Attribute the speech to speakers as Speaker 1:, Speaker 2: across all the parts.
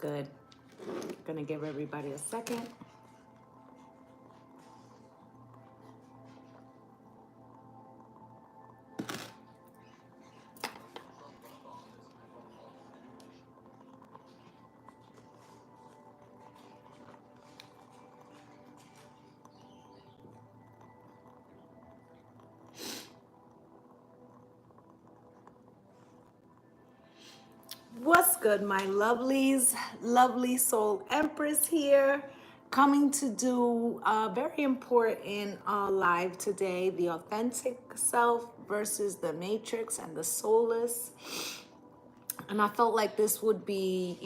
Speaker 1: good? Gonna give everybody a second. What's good, my lovelies? Lovely soul Empress here, coming to do a very important live today, the authentic self versus the matrix and the soulless. And I felt like this would be,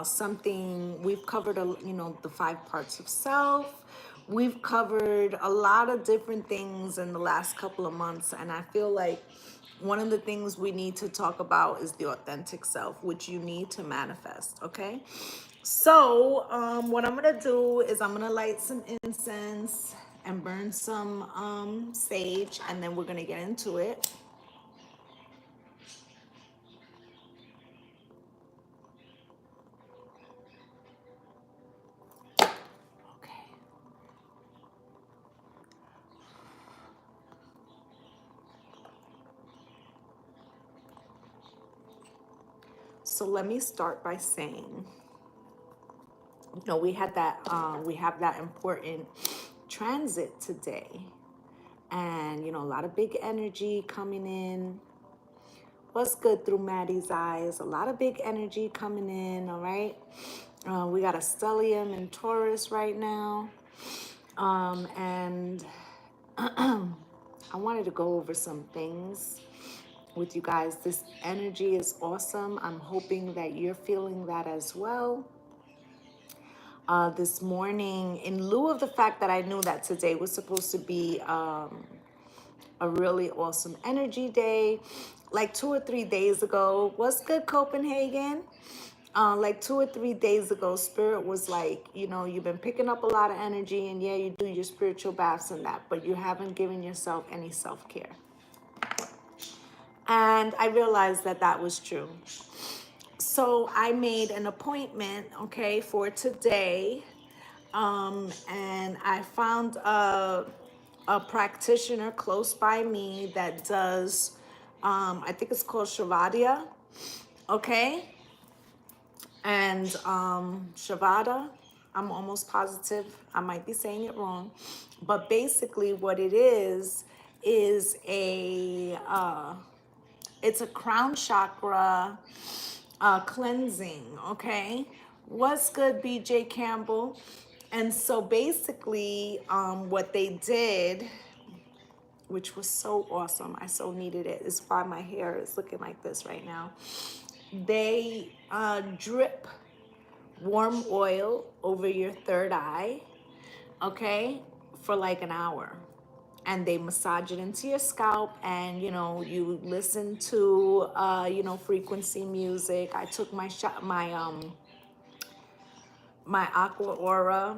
Speaker 1: something we've covered, the 5 parts of self. We've covered a lot of different things in the last couple of months. And I feel like one of the things we need to talk about is the authentic self, which you need to manifest. Okay. So what I'm going to do is I'm going to light some incense and burn some sage, and then we're going to get into it. So let me start by saying, we have that important transit today, and a lot of big energy coming in. What's good through Maddie's eyes? A lot of big energy coming in. All right, we got a stellium in Taurus right now, and I wanted to go over some things with you guys. This energy is awesome. I'm hoping that you're feeling that as well. This morning, in lieu of the fact that I knew that today was supposed to be a really awesome energy day, like 2 or 3 days ago. What's good, Copenhagen? Like 2 or 3 days ago, Spirit was like, you've been picking up a lot of energy, and yeah, you do your spiritual baths and that, but you haven't given yourself any self-care. And I realized that that was true. So I made an appointment, okay, for today. And I found a practitioner close by me that does, I think it's called Shavada, okay? And Shavada, I'm almost positive, I might be saying it wrong, but basically what it is it's a crown chakra cleansing, okay? What's good, BJ Campbell? And so basically what they did, which was so awesome, I so needed it, is why my hair is looking like this right now. They drip warm oil over your third eye, okay, for like an hour. And they massage it into your scalp, and you listen to frequency music. I took my aqua aura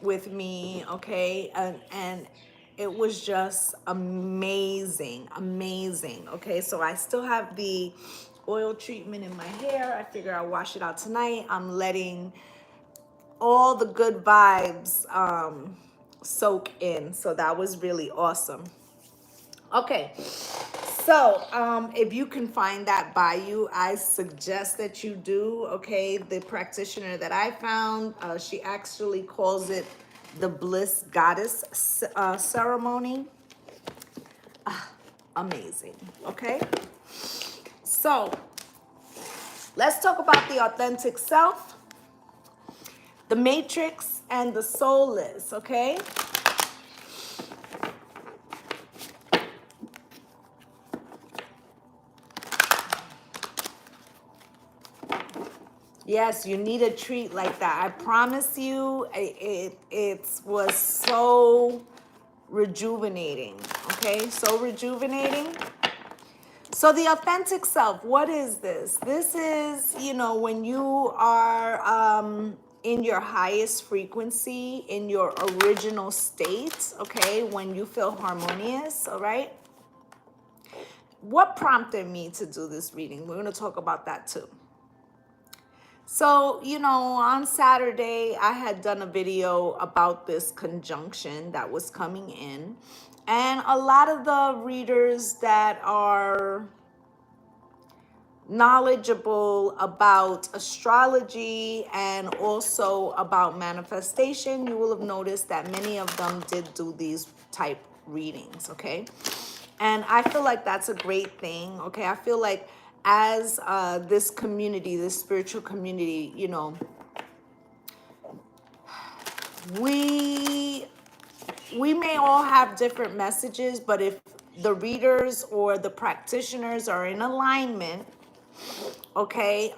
Speaker 1: with me, okay, and it was just amazing. Okay, so I still have the oil treatment in my hair. I figure I'll wash it out tonight. I'm letting all the good vibes soak in. So that was really awesome. Okay, so if you can find that by you, I suggest that you do. Okay, the practitioner that I found, she actually calls it the Bliss Goddess ceremony. Amazing. Okay, so let's talk about the authentic self, the matrix, and the soulless. Okay. Yes, you need a treat like that. I promise you, it was so rejuvenating. Okay, so rejuvenating. So the authentic self, what is this? This is, when you are in your highest frequency, in your original state, okay, when you feel harmonious, all right? What prompted me to do this reading? We're going to talk about that too. So, you know, on Saturday, I had done a video about this conjunction that was coming in. And a lot of the readers that are knowledgeable about astrology and also about manifestation, you will have noticed that many of them did do these type readings, okay? And I feel like that's a great thing, okay? I feel like as this community, this spiritual community, you know, we may all have different messages, but if the readers or the practitioners are in alignment, okay,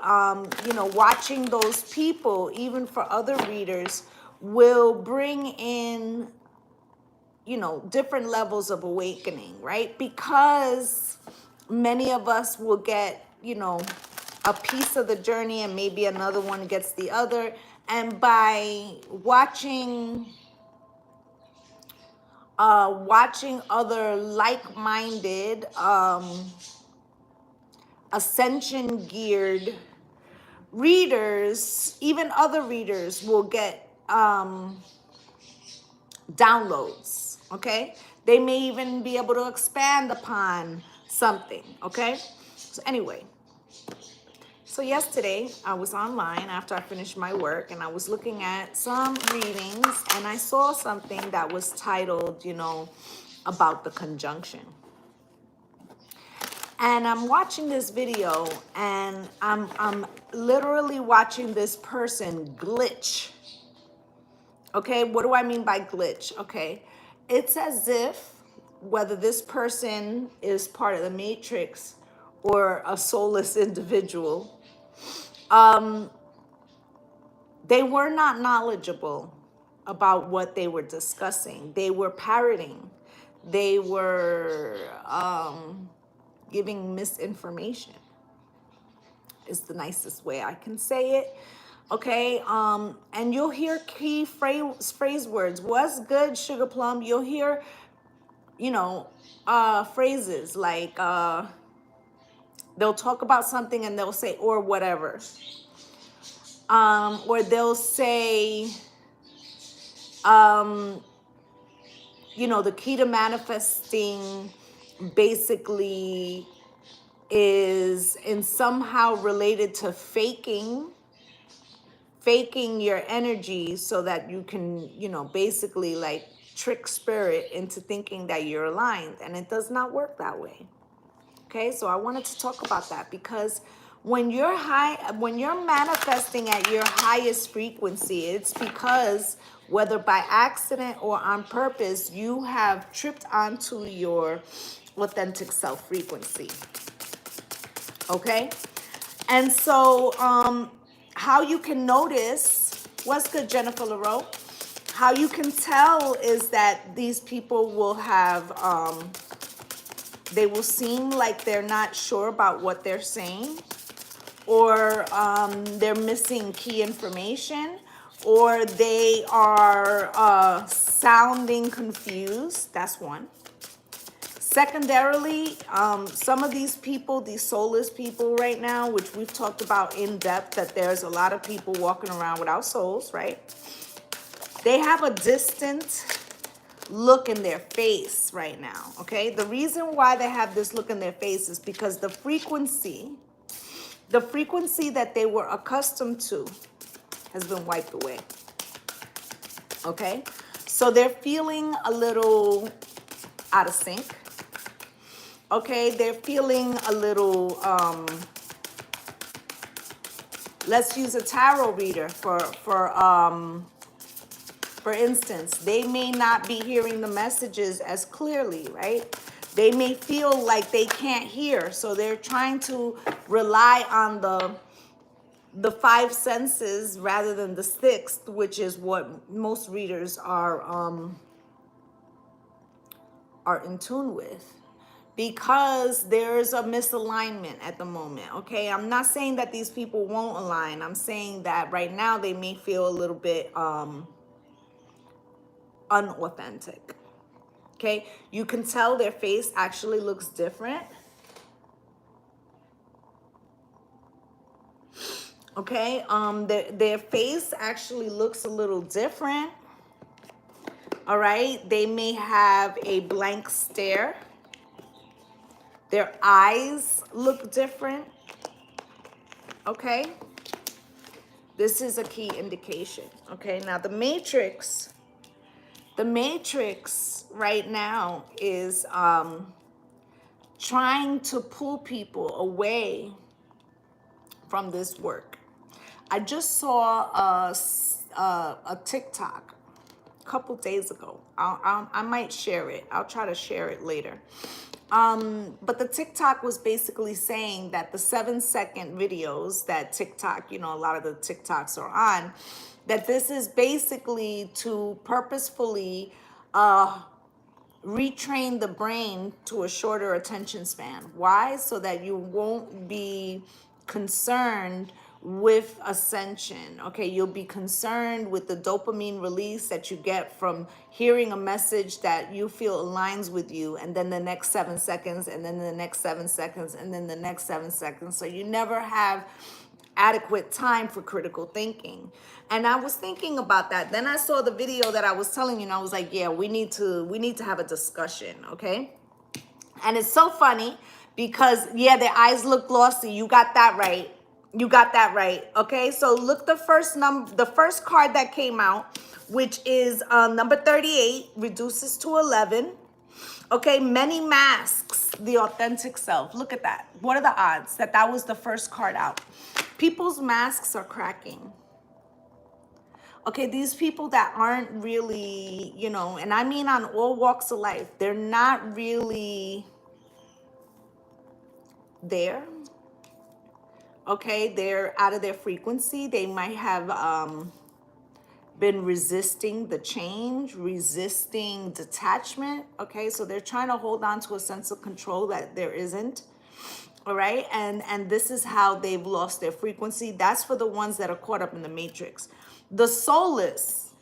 Speaker 1: you know, watching those people, even for other readers, will bring in, you know, different levels of awakening, right? Because many of us will get, you know, a piece of the journey and maybe another one gets the other. And by watching other like-minded, ascension geared readers, even other readers will get downloads, okay? They may even be able to expand upon something, okay? So anyway, so yesterday I was online after I finished my work and I was looking at some readings and I saw something that was titled, you know, about the conjunction. And I'm watching this video and I'm literally watching this person glitch. Okay, what do I mean by glitch? Okay, it's as if whether this person is part of the matrix or a soulless individual, they were not knowledgeable about what they were discussing. They were parroting. They were giving misinformation is the nicest way I can say it. Okay, and you'll hear key phrase words. What's good, Sugar Plum? You'll hear, you know, phrases like they'll talk about something and they'll say or whatever, or they'll say, you know, the key to manifesting basically is in somehow related to faking your energy so that you can, you know, basically like trick spirit into thinking that you're aligned, and it does not work that way. Okay, so I wanted to talk about that because when you're manifesting at your highest frequency, it's because whether by accident or on purpose, you have tripped onto your authentic self frequency. Okay, and so how you can notice, what's good, Jennifer LaRoe? How you can tell is that these people will have, they will seem like they're not sure about what they're saying, or they're missing key information, or they are sounding confused. That's one. Secondarily, some of these people, these soulless people right now, which we've talked about in depth, that there's a lot of people walking around without souls, right? They have a distant look in their face right now, okay? The reason why they have this look in their face is because the frequency that they were accustomed to has been wiped away, okay? So they're feeling a little out of sync. Okay, they're feeling a little, let's use a tarot reader for instance. They may not be hearing the messages as clearly, right? They may feel like they can't hear, so they're trying to rely on the five senses rather than the sixth, which is what most readers are in tune with. Because there's a misalignment at the moment, okay? I'm not saying that these people won't align. I'm saying that right now they may feel a little bit unauthentic, okay? You can tell their face actually looks different, Okay, their face actually looks a little different. All right, they may have a blank stare. Their eyes look different. Okay, this is a key indication. Okay, now the matrix right now is trying to pull people away from this work. I just saw a TikTok a couple days ago. I might share it. I'll try to share it later. But the TikTok was basically saying that the 7-second videos that TikTok, you know, a lot of the TikToks are on, that this is basically to purposefully retrain the brain to a shorter attention span. Why? So that you won't be concerned with ascension. Okay, you'll be concerned with the dopamine release that you get from hearing a message that you feel aligns with you, and then the next 7 seconds, and then the next 7 seconds, and then the next 7 seconds. So you never have adequate time for critical thinking. And I was thinking about that. Then I saw the video that I was telling you, and I was like, yeah, we need to have a discussion, okay? And it's so funny because, yeah, their eyes look glossy. You got that right. You got that right. Okay, so look, the first card that came out, which is number 38, reduces to 11. Okay, many masks, the authentic self. Look at that. What are the odds that that was the first card out? People's masks are cracking. Okay, these people that aren't really, you know, and I mean on all walks of life, they're not really there. Okay, they're out of their frequency. They might have been resisting the change, resisting detachment. Okay, so they're trying to hold on to a sense of control that there isn't. All right, and this is how they've lost their frequency. That's for the ones that are caught up in the matrix. The soulless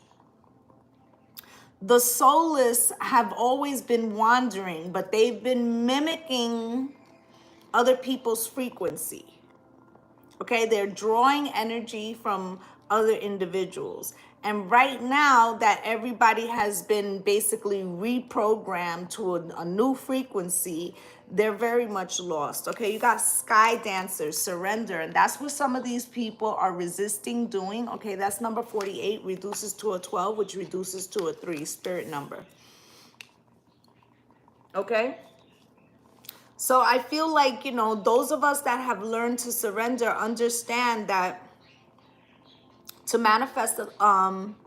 Speaker 1: have always been wandering, but they've been mimicking other people's frequency. Okay, they're drawing energy from other individuals. And right now that everybody has been basically reprogrammed to a new frequency, they're very much lost. Okay, you got sky dancers, surrender. And that's what some of these people are resisting doing. Okay, that's number 48, reduces to a 12, which reduces to a 3, spirit number. Okay. So I feel like, you know, those of us that have learned to surrender understand that to manifest on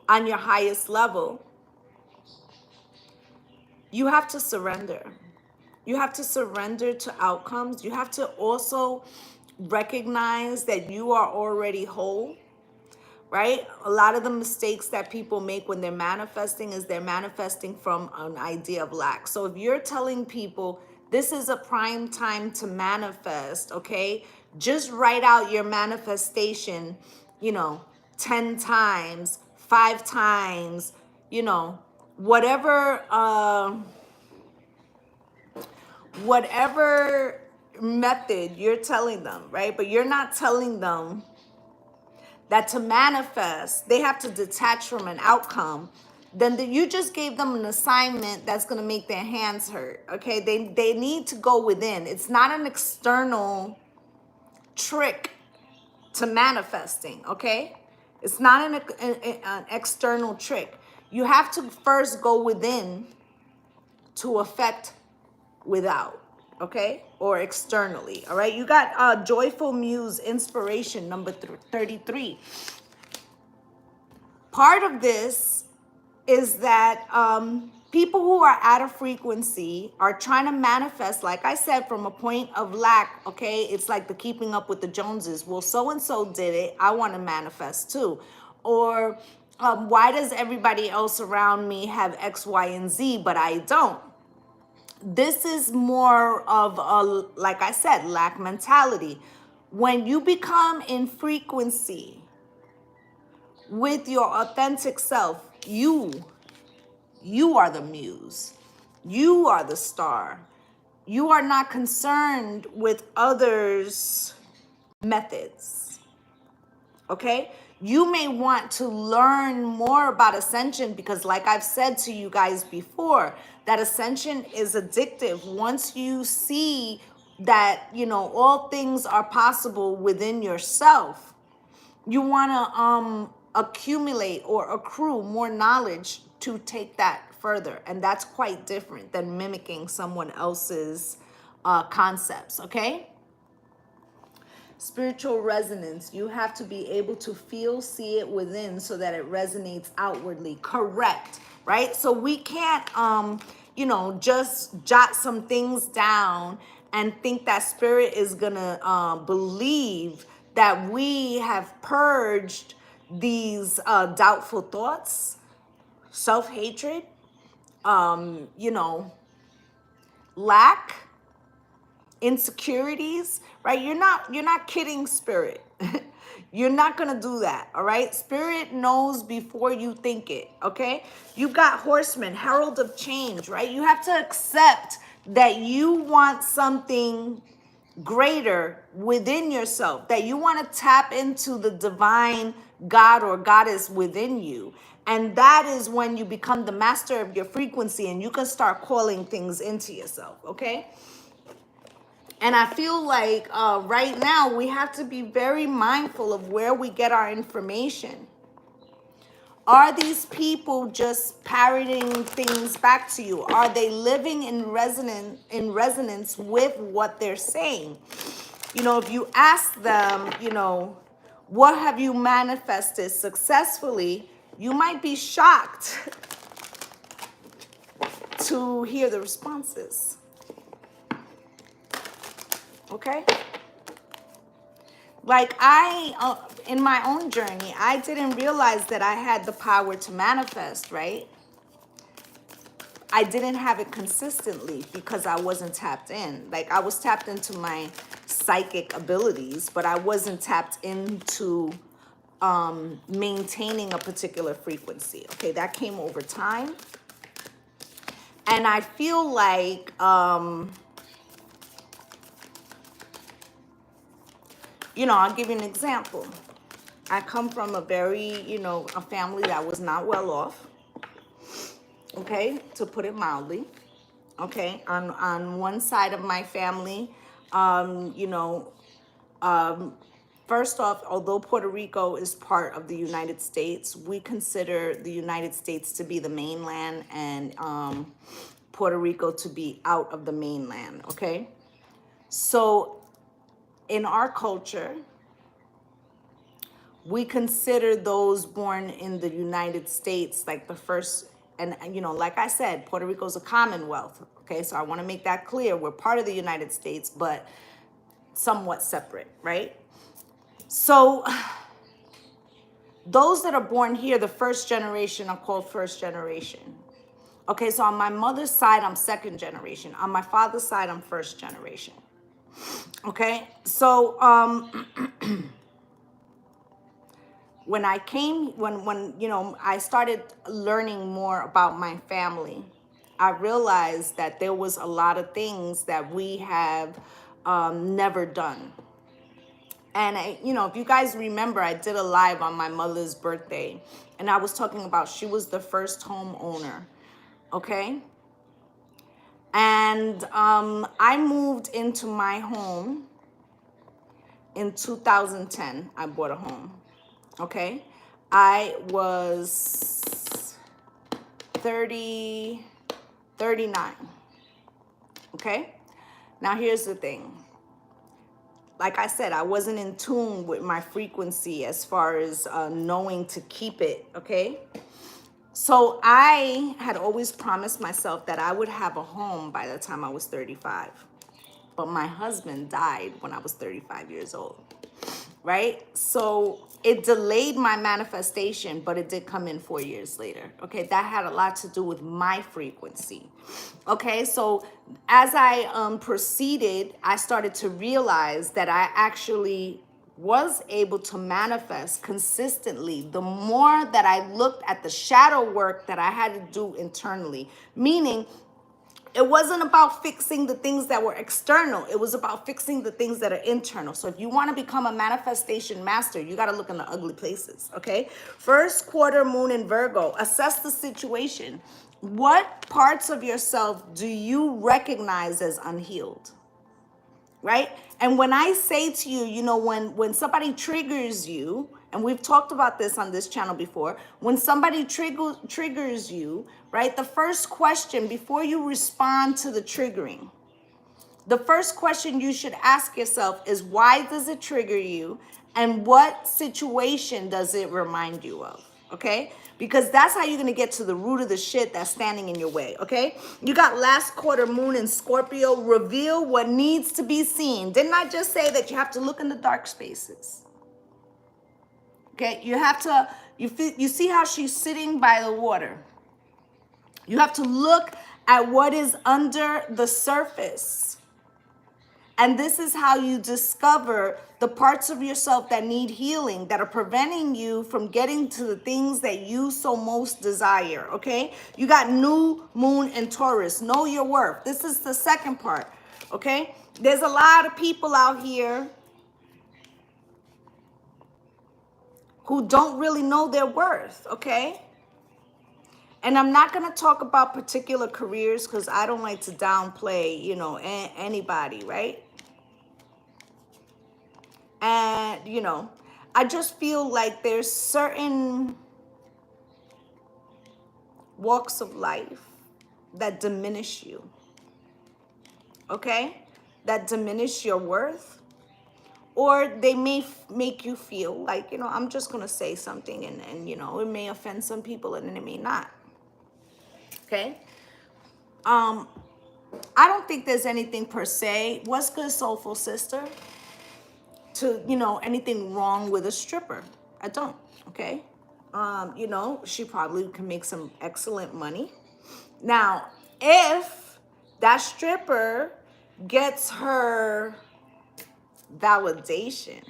Speaker 1: your highest level, you have to surrender. You have to surrender to outcomes. You have to also recognize that you are already whole. Right? A lot of the mistakes that people make when they're manifesting is they're manifesting from an idea of lack. So if you're telling people this is a prime time to manifest, okay, just write out your manifestation, you know, 10 times, 5 times, you know, whatever method you're telling them, right? But you're not telling them that to manifest, they have to detach from an outcome. Then you just gave them an assignment that's going to make their hands hurt. Okay, they need to go within. It's not an external trick to manifesting. Okay, it's not an external trick. You have to first go within to affect without. Okay, or externally. All right, you got joyful muse, inspiration, number 33. Part of this is that people who are out of frequency are trying to manifest, like I said, from a point of lack. Okay, it's like the keeping up with the Joneses. Well, so and so did it, I want to manifest too. Or why does everybody else around me have X, Y, and Z, but I don't? This is more of a, like I said, lack mentality. When you become in frequency with your authentic self, you are the muse. You are the star. You are not concerned with others methods. Okay? You may want to learn more about ascension because, like I've said to you guys before, that ascension is addictive. Once you see that, you know, all things are possible within yourself, you want to accumulate or accrue more knowledge to take that further. And that's quite different than mimicking someone else's concepts, okay? Spiritual resonance. You have to be able to feel, see it within so that it resonates outwardly. Correct, right? So we can't, you know, just jot some things down and think that spirit is gonna believe that we have purged these doubtful thoughts, self-hatred, you know, lack, insecurities, right? You're not kidding spirit. You're not gonna do that, all right? Spirit knows before you think it, okay? You got horsemen, herald of change, right? You have to accept that you want something greater within yourself, that you want to tap into the divine God or goddess within you. And that is when you become the master of your frequency and you can start calling things into yourself, okay? And I feel like right now we have to be very mindful of where we get our information. Are these people just parroting things back to you? Are they living in resonance with what they're saying? You know, if you ask them, you know, what have you manifested successfully? You might be shocked to hear the responses. Okay? Like in my own journey, I didn't realize that I had the power to manifest, right? I didn't have it consistently because I wasn't tapped in. Like I was tapped into my psychic abilities, but I wasn't tapped into maintaining a particular frequency. Okay, that came over time. And I feel like you know, I'll give you an example. I come from a very, you know, a family that was not well off, okay, to put it mildly, okay? On one side of my family, you know, first off, although Puerto Rico is part of the United States, we consider the United States to be the mainland and Puerto Rico to be out of the mainland, okay? So in our culture, we consider those born in the United States like the first, and you know, like I said, Puerto Rico is a commonwealth, okay? So I want to make that clear. We're part of the United States, but somewhat separate, right? So those that are born here, the first generation, are called first generation. Okay, so on my mother's side, I'm second generation. On my father's side, I'm first generation. Okay, so when you know, I started learning more about my family, I realized that there was a lot of things that we have never done. And you know, if you guys remember, I did a live on my mother's birthday, and I was talking about she was the first homeowner, okay? And I moved into my home in 2010. I bought a home, okay? I was 39, okay? Now here's the thing. Like I said, I wasn't in tune with my frequency as far as knowing to keep it, okay? So I had always promised myself that I would have a home by the time I was 35. But my husband died when I was 35 years old, right? So it delayed my manifestation, but it did come in 4 years later, okay? That had a lot to do with my frequency, okay? So as I proceeded, I started to realize that I actually was able to manifest consistently the more that I looked at the shadow work that I had to do internally, meaning It wasn't about fixing the things that were external. It was about fixing the things that are internal. So if you want to become a manifestation master, you got to look in the ugly places, okay? First quarter moon in Virgo, assess the situation. What parts of yourself do you recognize as unhealed? Right? And when I say to you, you know, when somebody triggers you, and we've talked about this on this channel before, when somebody triggers you, right? The first question before you respond to the triggering, the first question you should ask yourself is, why does it trigger you? And what situation does it remind you of? Okay? Because that's how you're going to get to the root of the shit that's standing in your way. Okay? You got last quarter moon in Scorpio. Reveal what needs to be seen. Didn't I just say that you have to look in the dark spaces? Okay? You have to, you see how she's sitting by the water. You have to look at what is under the surface. And this is how you discover the parts of yourself that need healing, that are preventing you from getting to the things that you so most desire, okay? You got new moon in Taurus. Know your worth. This is the second part, okay? There's a lot of people out here who don't really know their worth, okay? And I'm not going to talk about particular careers because I don't like to downplay, you know, anybody, right? And, you know, I just feel like there's certain walks of life that diminish you, okay? That diminish your worth. Or they may make you feel like, you know, I'm just going to say something and, you know, it may offend some people and it may not. Okay? I don't think there's anything per se. What's good, soulful sister? To, you know, anything wrong with a stripper. I don't, okay? You know, she probably can make some excellent money. Now, if that stripper gets her validation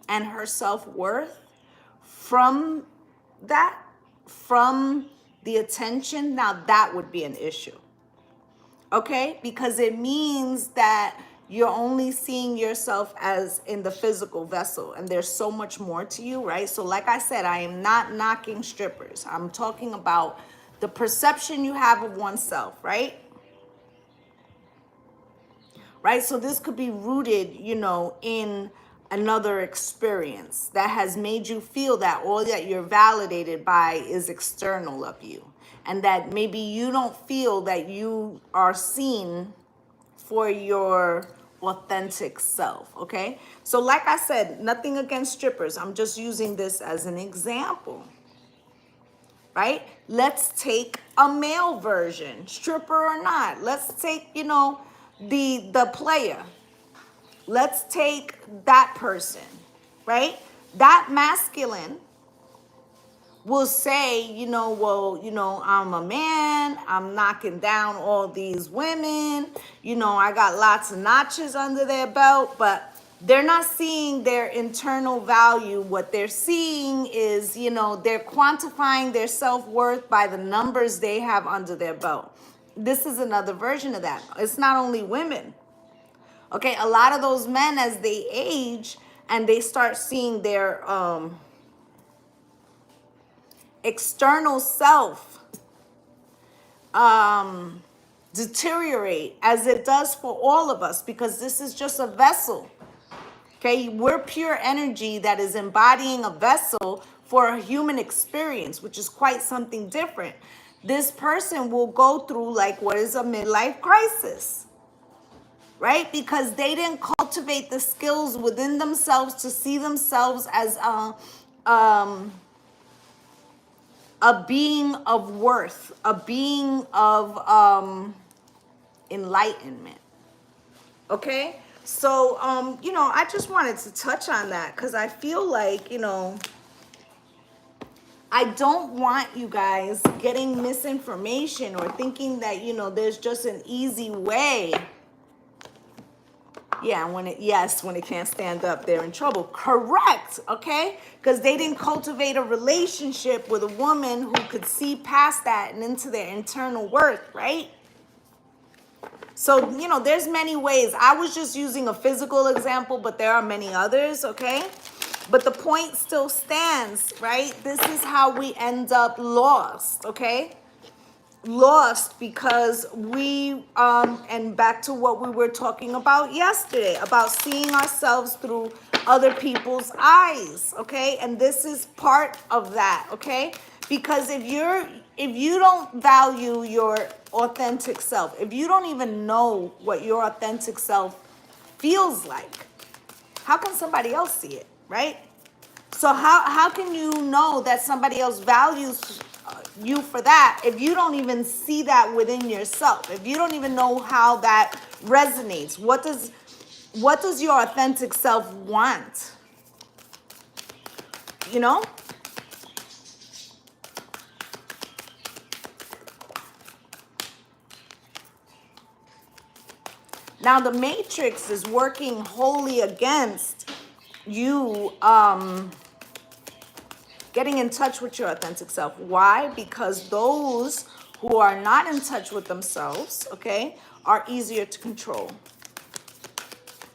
Speaker 1: and her self-worth from that, from the attention, now that would be an issue, okay? Because it means that you're only seeing yourself as in the physical vessel, and there's so much more to you, right? So like I said, I am not knocking strippers. I'm talking about the perception you have of oneself, right? Right? So this could be rooted, you know, in another experience that has made you feel that all that you're validated by is external of you. And that maybe you don't feel that you are seen for your authentic self, okay? So like I said, nothing against strippers. I'm just using this as an example, right? Let's take a male version, stripper or not. Let's take, you know, the player. Let's take that person, right? That masculine will say, you know, well, you know, I'm a man, I'm knocking down all these women, you know, I got lots of notches under their belt, but they're not seeing their internal value. What they're seeing is, you know, they're quantifying their self-worth by the numbers they have under their belt. This is another version of that. It's not only women. Okay, a lot of those men, as they age and they start seeing their external self deteriorate, as it does for all of us, because this is just a vessel. Okay, we're pure energy that is embodying a vessel for a human experience, which is quite something different. This person will go through like what is a midlife crisis, right? Because they didn't cultivate the skills within themselves to see themselves as a being of worth, a being of enlightenment. Okay? So, you know, I just wanted to touch on that because I feel like, you know, I don't want you guys getting misinformation or thinking that, you know, there's just an easy way. Yeah, when it can't stand up, they're in trouble. Correct, okay? Because they didn't cultivate a relationship with a woman who could see past that and into their internal worth, right? So, you know, there's many ways. I was just using a physical example, but there are many others, okay? But the point still stands, right? This is how we end up lost, okay? Lost because we and back to what we were talking about yesterday, about seeing ourselves through other people's eyes, okay? And this is part of that, okay? Because if you don't value your authentic self, if you don't even know what your authentic self feels like, how can somebody else see it, right? So how can you know that somebody else values you for that if you don't even see that within yourself? If you don't even know how that resonates, what does your authentic self want? You know? Now the matrix is working wholly against you getting in touch with your authentic self. Why? Because those who are not in touch with themselves, okay, are easier to control.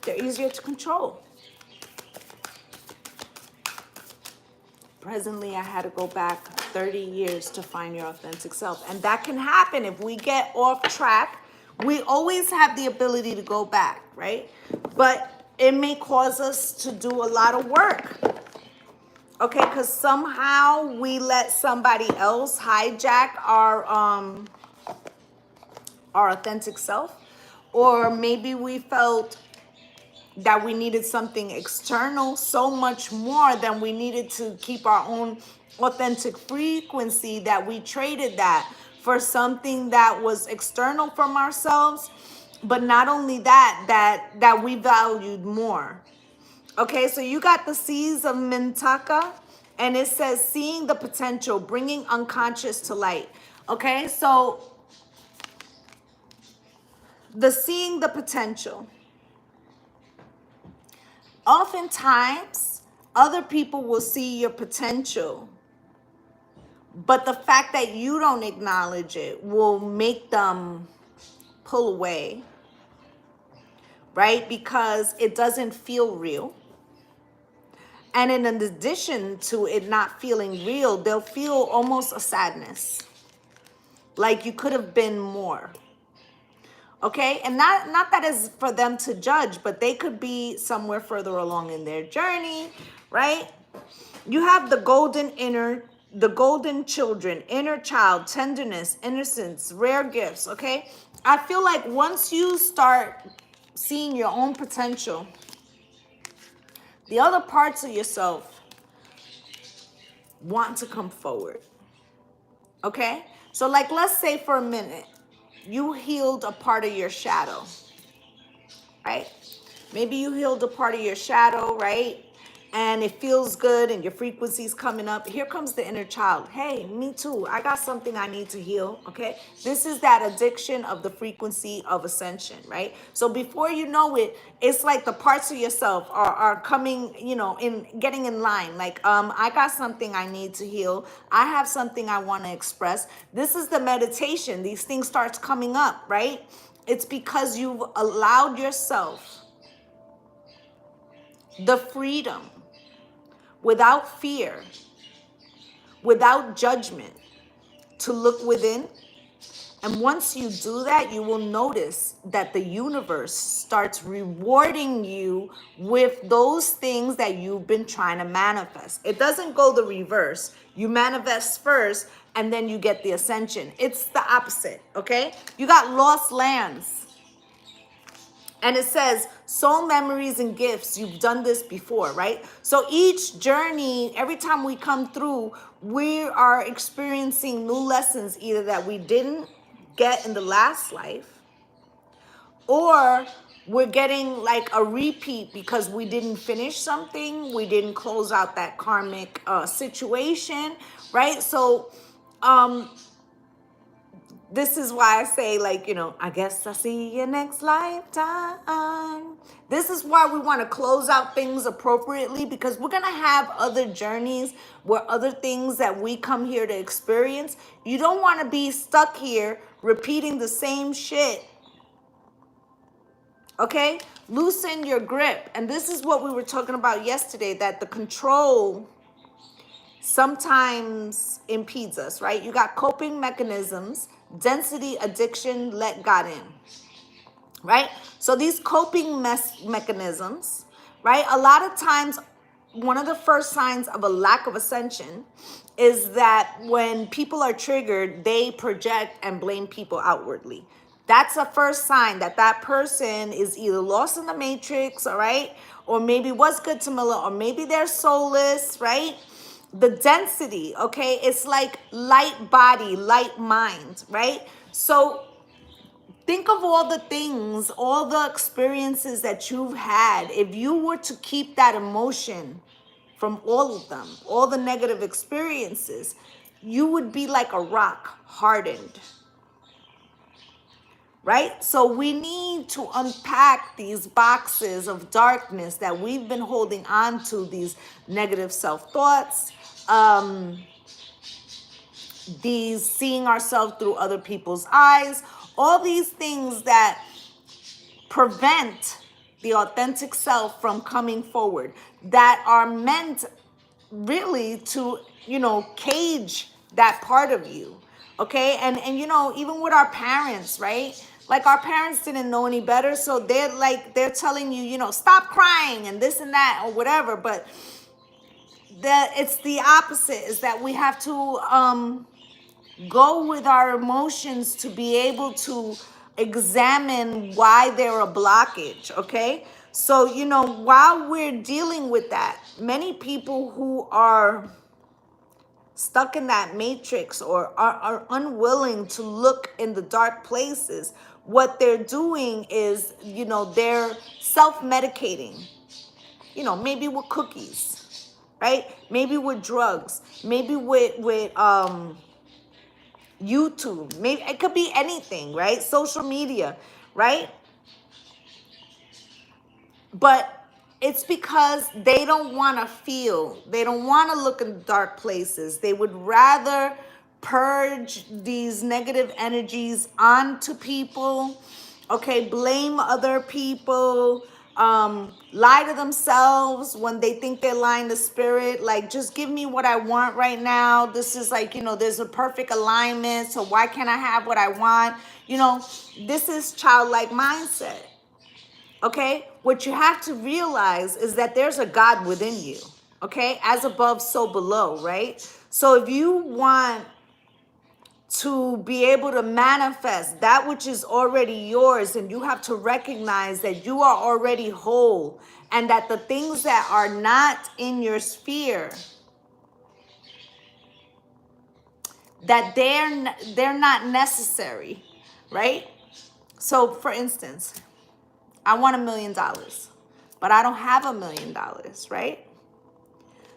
Speaker 1: They're easier to control. Presently, I had to go back 30 years to find your authentic self. And that can happen if we get off track. We always have the ability to go back, right? But it may cause us to do a lot of work. Okay, because somehow we let somebody else hijack our authentic self, or maybe we felt that we needed something external so much more than we needed to keep our own authentic frequency, that we traded that for something that was external from ourselves, but not only that we valued more. Okay, so you got the C's of Mintaka, and it says seeing the potential, bringing unconscious to light. Okay, so the seeing the potential. Oftentimes, other people will see your potential, but the fact that you don't acknowledge it will make them pull away, right? Because it doesn't feel real. And in addition to it not feeling real, they'll feel almost a sadness, like you could have been more. Okay, and not that is for them to judge, but they could be somewhere further along in their journey, right? You have the golden children, inner child, tenderness, innocence, rare gifts. Okay, I feel like once you start seeing your own potential, the other parts of yourself want to come forward. Okay, so like, let's say for a minute you healed a part of your shadow, right? Maybe you healed a part of your shadow, right? And it feels good and your frequency's coming up. Here comes the inner child. Hey, me too. I got something I need to heal, okay? This is that addiction of the frequency of ascension, right? So before you know it, it's like the parts of yourself are coming, you know, in getting in line. Like, I got something I need to heal. I have something I want to express. This is the meditation. These things starts coming up, right? It's because you've allowed yourself the freedom, without fear, without judgment, to look within. And once you do that, you will notice that the universe starts rewarding you with those things that you've been trying to manifest. It doesn't go the reverse. You manifest first and then you get the ascension. It's the opposite, okay? You got lost lands. And it says, soul memories and gifts. You've done this before, right? So each journey, every time we come through, we are experiencing new lessons, either that we didn't get in the last life, or we're getting like a repeat because we didn't finish something. We didn't close out that karmic situation, right? So, this is why I say, like, you know, I guess I'll see you next lifetime. This is why we want to close out things appropriately, because we're going to have other journeys where other things that we come here to experience. You don't want to be stuck here repeating the same shit Okay? Loosen your grip. And this is what we were talking about yesterday, that the control sometimes impedes us, right? You got coping mechanisms, density, addiction, let God in, right? So these coping mechanisms, right? A lot of times, one of the first signs of a lack of ascension is that when people are triggered, they project and blame people outwardly. That's a first sign that that person is either lost in the matrix, all right? Or maybe was good to Miller, or maybe they're soulless, right? The density, okay? It's like light body, light mind, right? So think of all the things, all the experiences that you've had. If you were to keep that emotion from all of them, all the negative experiences, you would be like a rock, hardened, right? So we need to unpack these boxes of darkness that we've been holding on to, these negative self-thoughts, these seeing ourselves through other people's eyes, all these things that prevent the authentic self from coming forward, that are meant really to, cage that part of you. Okay? And even with our parents, right? Like, our parents didn't know any better, so they're telling you, stop crying and this and that or whatever. But it's the opposite, is that we have to go with our emotions to be able to examine why they're a blockage. Okay? So, while we're dealing with that, many people who are stuck in that matrix, or are unwilling to look in the dark places, what they're doing is, they're self-medicating, maybe with cookies, right? Maybe with drugs, maybe with YouTube, maybe it could be anything, right? Social media, right? But it's because they don't want to feel, they don't want to look in dark places. They would rather purge these negative energies onto people, okay? Blame other people, lie to themselves when they think they're lying to spirit. Like, just give me what I want right now. This is like, there's a perfect alignment, so why can't I have what I want? This is childlike mindset. Okay? What you have to realize is that there's a God within you. Okay? As above, so below, right? So if you want to be able to manifest that which is already yours, and you have to recognize that you are already whole, and that the things that are not in your sphere, that they're not necessary, right? So for instance, I want $1 million, but I don't have $1 million, right?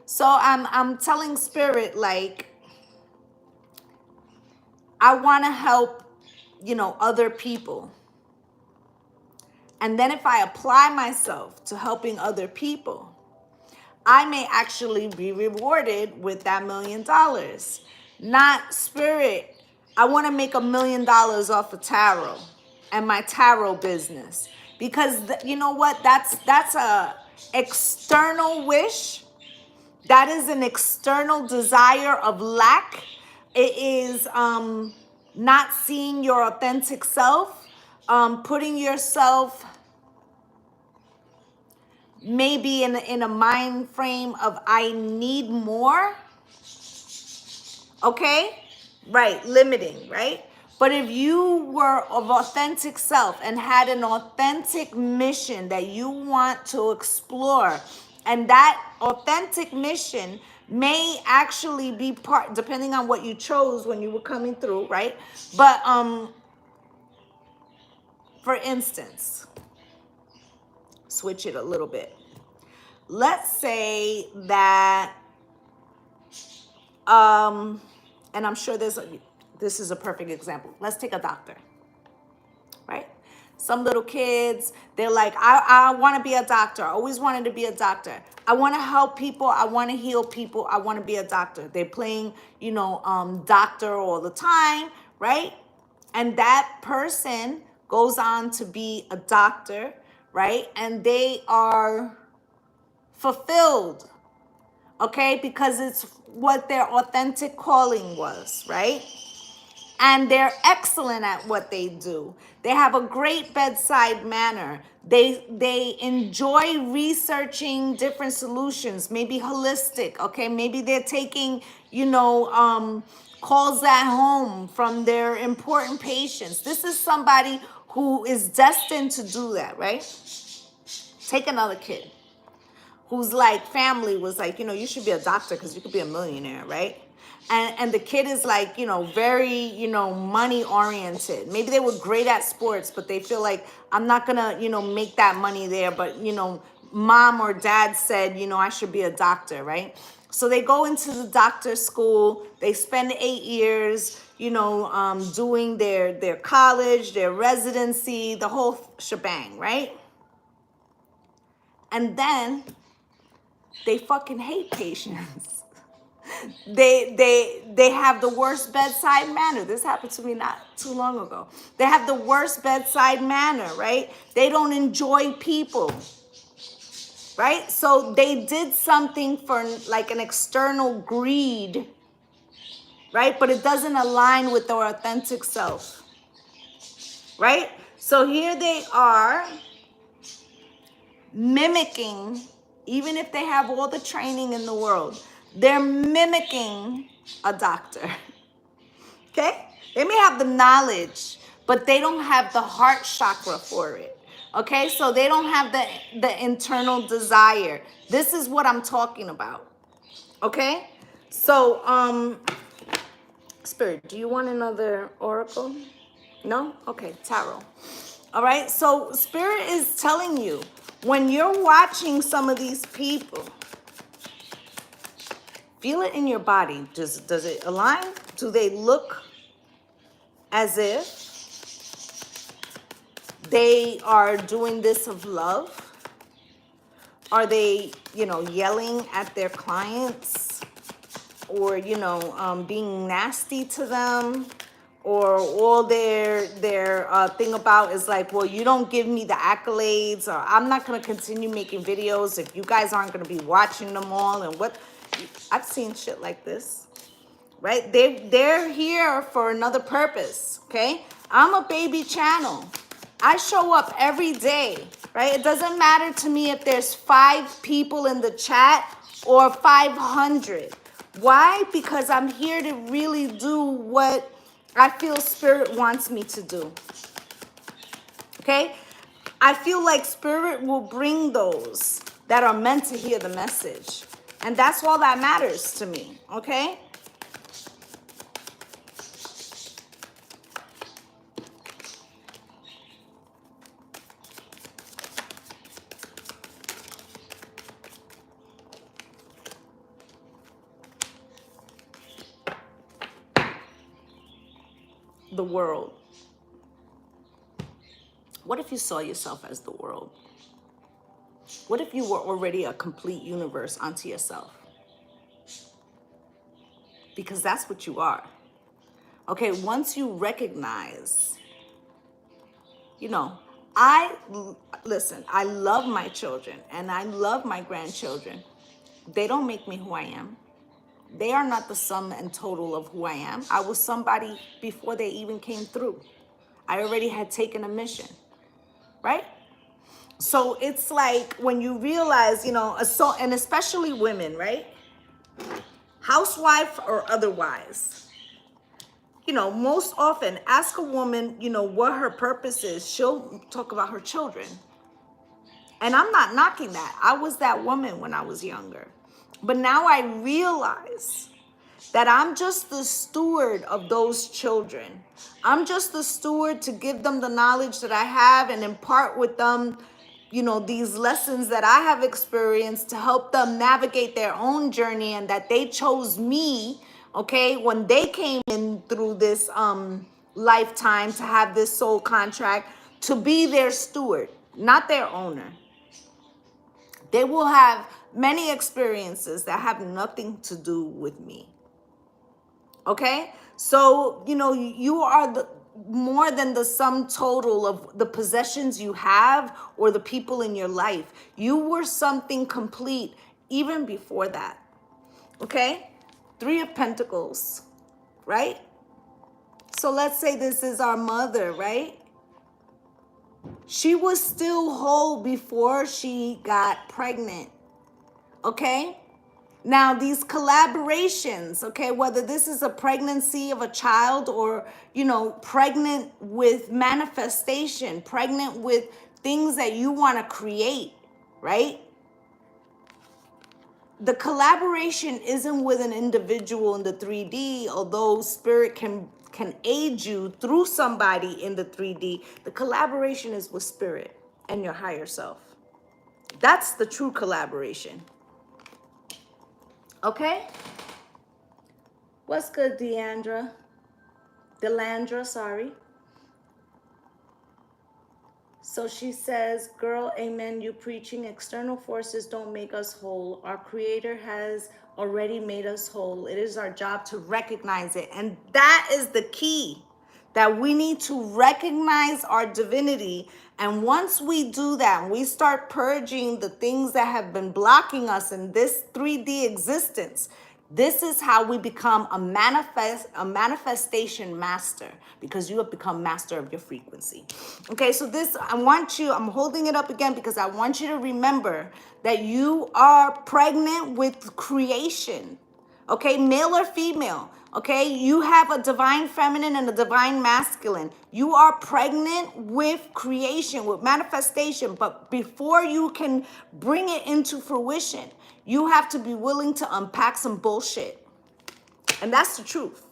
Speaker 1: So I'm telling spirit, like, I want to help, other people. And then if I apply myself to helping other people, I may actually be rewarded with that $1 million. Not spirit, I want to make $1 million off of tarot and my tarot business. Because you know what? That's a external wish. That is an external desire of lack. It is not seeing your authentic self, putting yourself maybe in a mind frame of I need more. Okay? Right, limiting, right? But if you were of authentic self and had an authentic mission that you want to explore, and that authentic mission may actually be part, depending on what you chose when you were coming through, right? But for instance, switch it a little bit. Let's say that and I'm sure this is a perfect example. Let's take a doctor, right? Some little kids, they're like, I want to be a doctor. I always wanted to be a doctor. I want to help people. I want to heal people. I want to be a doctor. They're playing, doctor all the time, right? And that person goes on to be a doctor, right? And they are fulfilled, okay? Because it's what their authentic calling was, right? And they're excellent at what they do. They have a great bedside manner. They enjoy researching different solutions, maybe holistic, okay? Maybe they're taking, calls at home from their important patients. This is somebody who is destined to do that, right? Take another kid whose like family was like, you should be a doctor because you could be a millionaire, right? And the kid is like, very, money oriented. Maybe they were great at sports, but they feel like I'm not gonna, make that money there. But, mom or dad said, I should be a doctor, right? So they go into the doctor school. They spend 8 years, doing their college, their residency, the whole shebang, right? And then they fucking hate patients. They have the worst bedside manner. This happened to me not too long ago. They have the worst bedside manner, right? They don't enjoy people, right? So they did something for like an external greed, right? But it doesn't align with their authentic self, right? So here they are mimicking, even if they have all the training in the world, they're mimicking a doctor, okay? They may have the knowledge, but they don't have the heart chakra for it, okay? So they don't have the internal desire. This is what I'm talking about, okay? So, Spirit, do you want another oracle? No? Okay, tarot. All right, so Spirit is telling you, when you're watching some of these people, feel it in your body. Does it align? Do they look as if they are doing this of love? Are they, yelling at their clients, or, being nasty to them? Or all their thing about is like, well, you don't give me the accolades, or I'm not going to continue making videos if you guys aren't going to be watching them all. And what, I've seen shit like this, right? They're here for another purpose, okay? I'm a baby channel. I show up every day, right? It doesn't matter to me if there's 5 people in the chat or 500. Why? Because I'm here to really do what I feel Spirit wants me to do, okay? I feel like Spirit will bring those that are meant to hear the message. And that's all that matters to me, okay? The world. What if you saw yourself as the world? What if you were already a complete universe unto yourself? Because that's what you are. Okay, once you recognize, listen, I love my children and I love my grandchildren. They don't make me who I am. They are not the sum and total of who I am. I was somebody before they even came through. I already had taken a mission, right? So it's like when you realize, and especially women, right? Housewife or otherwise, most often ask a woman, what her purpose is. She'll talk about her children. And I'm not knocking that. I was that woman when I was younger. But now I realize that I'm just the steward of those children. I'm just the steward to give them the knowledge that I have and impart with them, these lessons that I have experienced to help them navigate their own journey, and that they chose me, okay, when they came in through this lifetime to have this soul contract, to be their steward, not their owner. They will have many experiences that have nothing to do with me. Okay? So, you are more than the sum total of the possessions you have or the people in your life. You were something complete even before that. Okay? Three of Pentacles, right? So let's say this is our mother, right? She was still whole before she got pregnant. Okay? Now, these collaborations, okay, whether this is a pregnancy of a child or, pregnant with manifestation, pregnant with things that you want to create, right? The collaboration isn't with an individual in the 3D, although spirit can aid you through somebody in the 3D. The collaboration is with spirit and your higher self. That's the true collaboration. Okay? What's good, Delandra, sorry. So she says, girl, amen, you preaching. External forces don't make us whole. Our creator has already made us whole. It is our job to recognize it. And that is the key, that we need to recognize our divinity. And once we do that, we start purging the things that have been blocking us in this 3D existence. This is how we become a manifestation master, because you have become master of your frequency. Okay, so this, I'm holding it up again because I want you to remember that you are pregnant with creation. Okay, male or female. Okay, you have a divine feminine and a divine masculine. You are pregnant with creation, with manifestation. But before you can bring it into fruition, you have to be willing to unpack some bullshit. And that's the truth.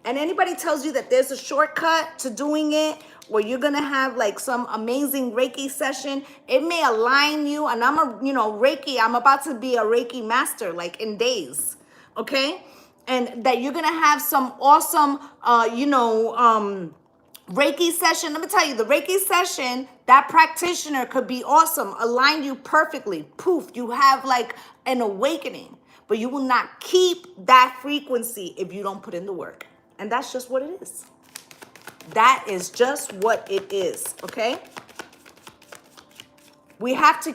Speaker 1: And anybody tells you that there's a shortcut to doing it, where you're gonna have like some amazing Reiki session, it may align you. And I'm I'm about to be a Reiki master like in days. Okay? And that you're gonna have some awesome Reiki session. Let me tell you, the Reiki session, that practitioner could be awesome, align you perfectly. Poof, you have like an awakening. But you will not keep that frequency if you don't put in the work. And that's just what it is. That is just what it is, okay? We have to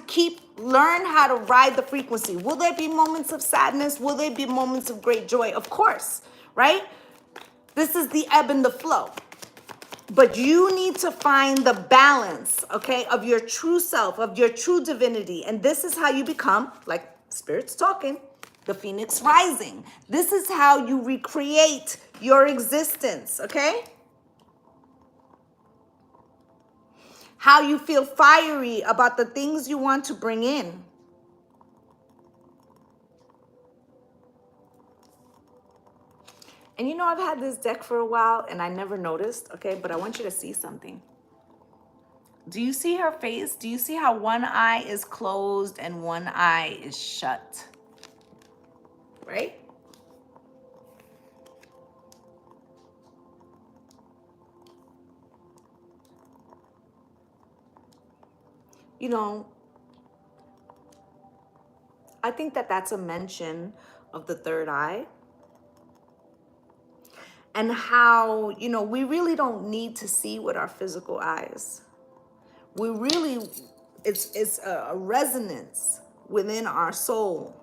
Speaker 1: learn how to ride the frequency. Will there be moments of sadness? Will there be moments of great joy? Of course, right? This is the ebb and the flow. But you need to find the balance, okay, of your true self, of your true divinity. And this is how you become, like Spirit's talking, the Phoenix Rising. This is how you recreate your existence, okay? How you feel fiery about the things you want to bring in. And I've had this deck for a while and I never noticed, okay? But I want you to see something. Do you see her face? Do you see how one eye is closed and one eye is shut? Right? I think that that's a mention of the third eye. And how, we really don't need to see with our physical eyes. We really, it's a resonance within our soul.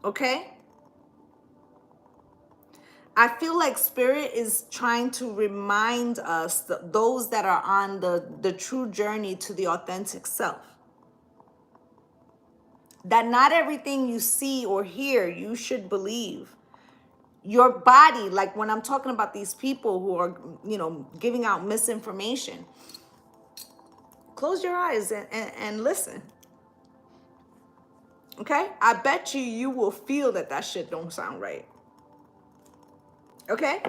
Speaker 1: Okay? I feel like Spirit is trying to remind us, those that are on the true journey to the authentic self, that not everything you see or hear, you should believe. Your body, like when I'm talking about these people who are, giving out misinformation, close your eyes and listen. Okay? I bet you will feel that shit don't sound right. Okay?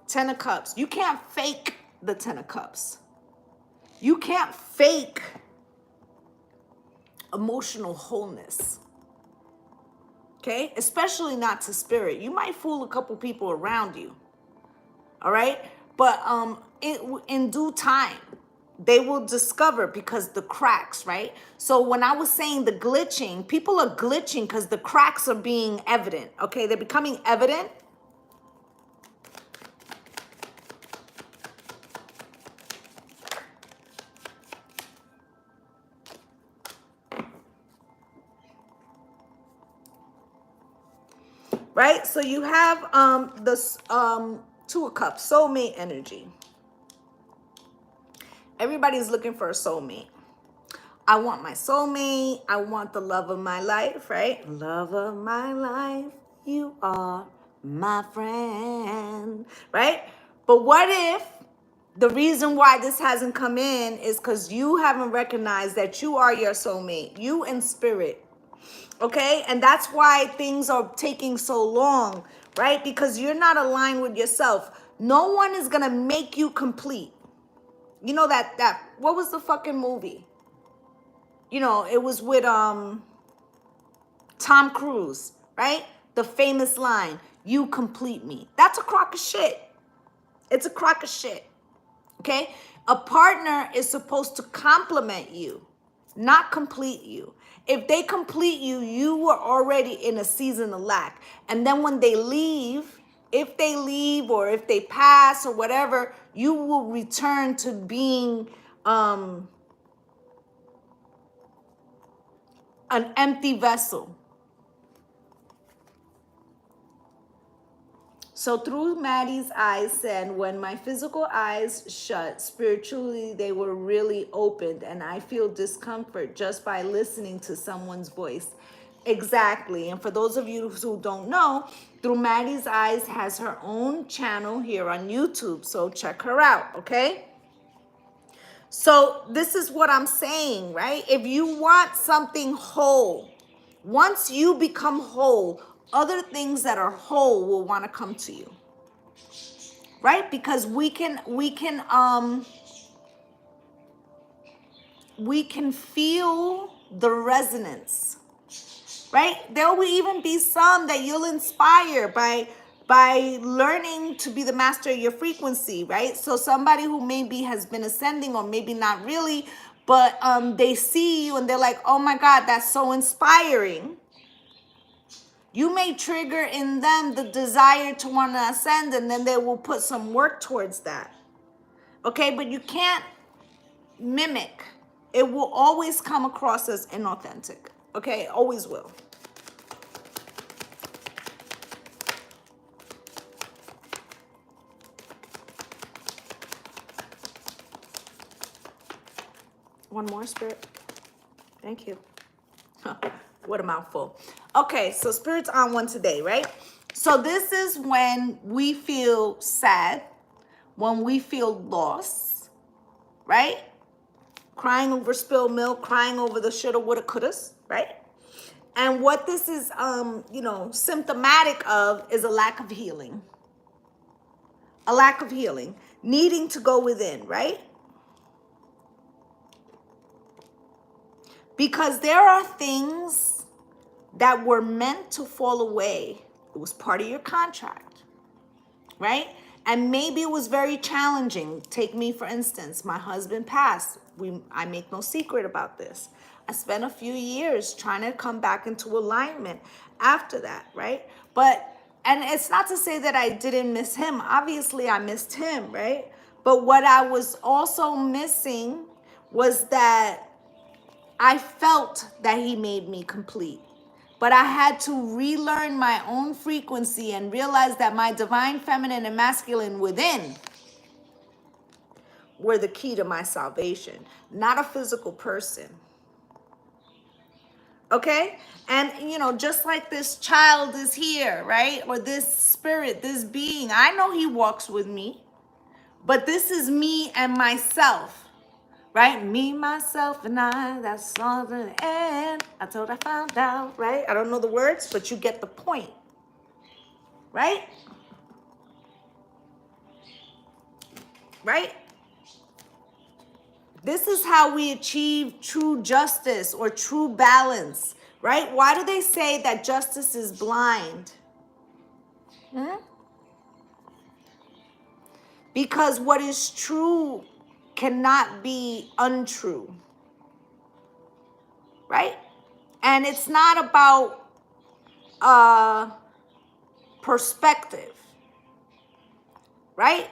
Speaker 1: 10 of Cups. You can't fake the 10 of Cups. You can't fake emotional wholeness. Okay? Especially not to Spirit. You might fool a couple people around you. All right? But in due time, they will discover, because the cracks, right? So when I was saying the glitching, people are glitching because the cracks are being evident. Okay? They're becoming evident. right? So you have this Two of Cups, soulmate energy. Everybody's looking for a soulmate. I want my soulmate. I want the love of my life, right? Love of my life, you are my friend, right? But what if the reason why this hasn't come in is because you haven't recognized that you are your soulmate, you in spirit, okay? And that's why things are taking so long, right? Because you're not aligned with yourself. No one is gonna make you complete. You know what was the fucking movie? You know, it was with Tom Cruise, right? The famous line, "You complete me." That's a crock of shit. It's a crock of shit. Okay? A partner is supposed to complement you, not complete you. If they complete you, you were already in a season of lack. And then when they leave, if they leave or if they pass or whatever, you will return to being an empty vessel. So through Maddie's eyes said, when my physical eyes shut, spiritually they were really opened, and I feel discomfort just by listening to someone's voice. Exactly. And for those of you who don't know, Through Maddie's Eyes has her own channel here on YouTube. So check her out, okay? So this is what I'm saying, right? If you want something whole, once you become whole, other things that are whole will want to come to you, right? Because we can feel the resonance, right? There will even be some that you'll inspire by learning to be the master of your frequency, right? So somebody who maybe has been ascending or maybe not really, but they see you and they're like, oh my God, that's so inspiring. You may trigger in them the desire to want to ascend, and then they will put some work towards that. Okay, but you can't mimic. It will always come across as inauthentic. Okay, it always will. One more, Spirit. Thank you. What a mouthful. Okay, so Spirit's on one today, right? So this is when we feel sad, when we feel lost, right? Crying over spilled milk, crying over the shoulda, woulda, couldas, right? And what this is, symptomatic of is a lack of healing. A lack of healing, needing to go within, right? Because there are things that were meant to fall away. It was part of your contract, right? And maybe it was very challenging. Take me, for instance, my husband passed. I make no secret about this. I spent a few years trying to come back into alignment after that, right? And it's not to say that I didn't miss him. Obviously, I missed him, right? But what I was also missing was that I felt that he made me complete. But I had to relearn my own frequency and realize that my divine feminine and masculine within were the key to my salvation, not a physical person. Okay? And, just like this child is here, right? Or this spirit, this being, I know he walks with me, but this is me and myself. Right? Me, myself, and I, that's all the end. I found out, right? I don't know the words, but you get the point. Right? Right? This is how we achieve true justice or true balance, right? Why do they say that justice is blind? Because what is true cannot be untrue, right? And it's not about perspective, right?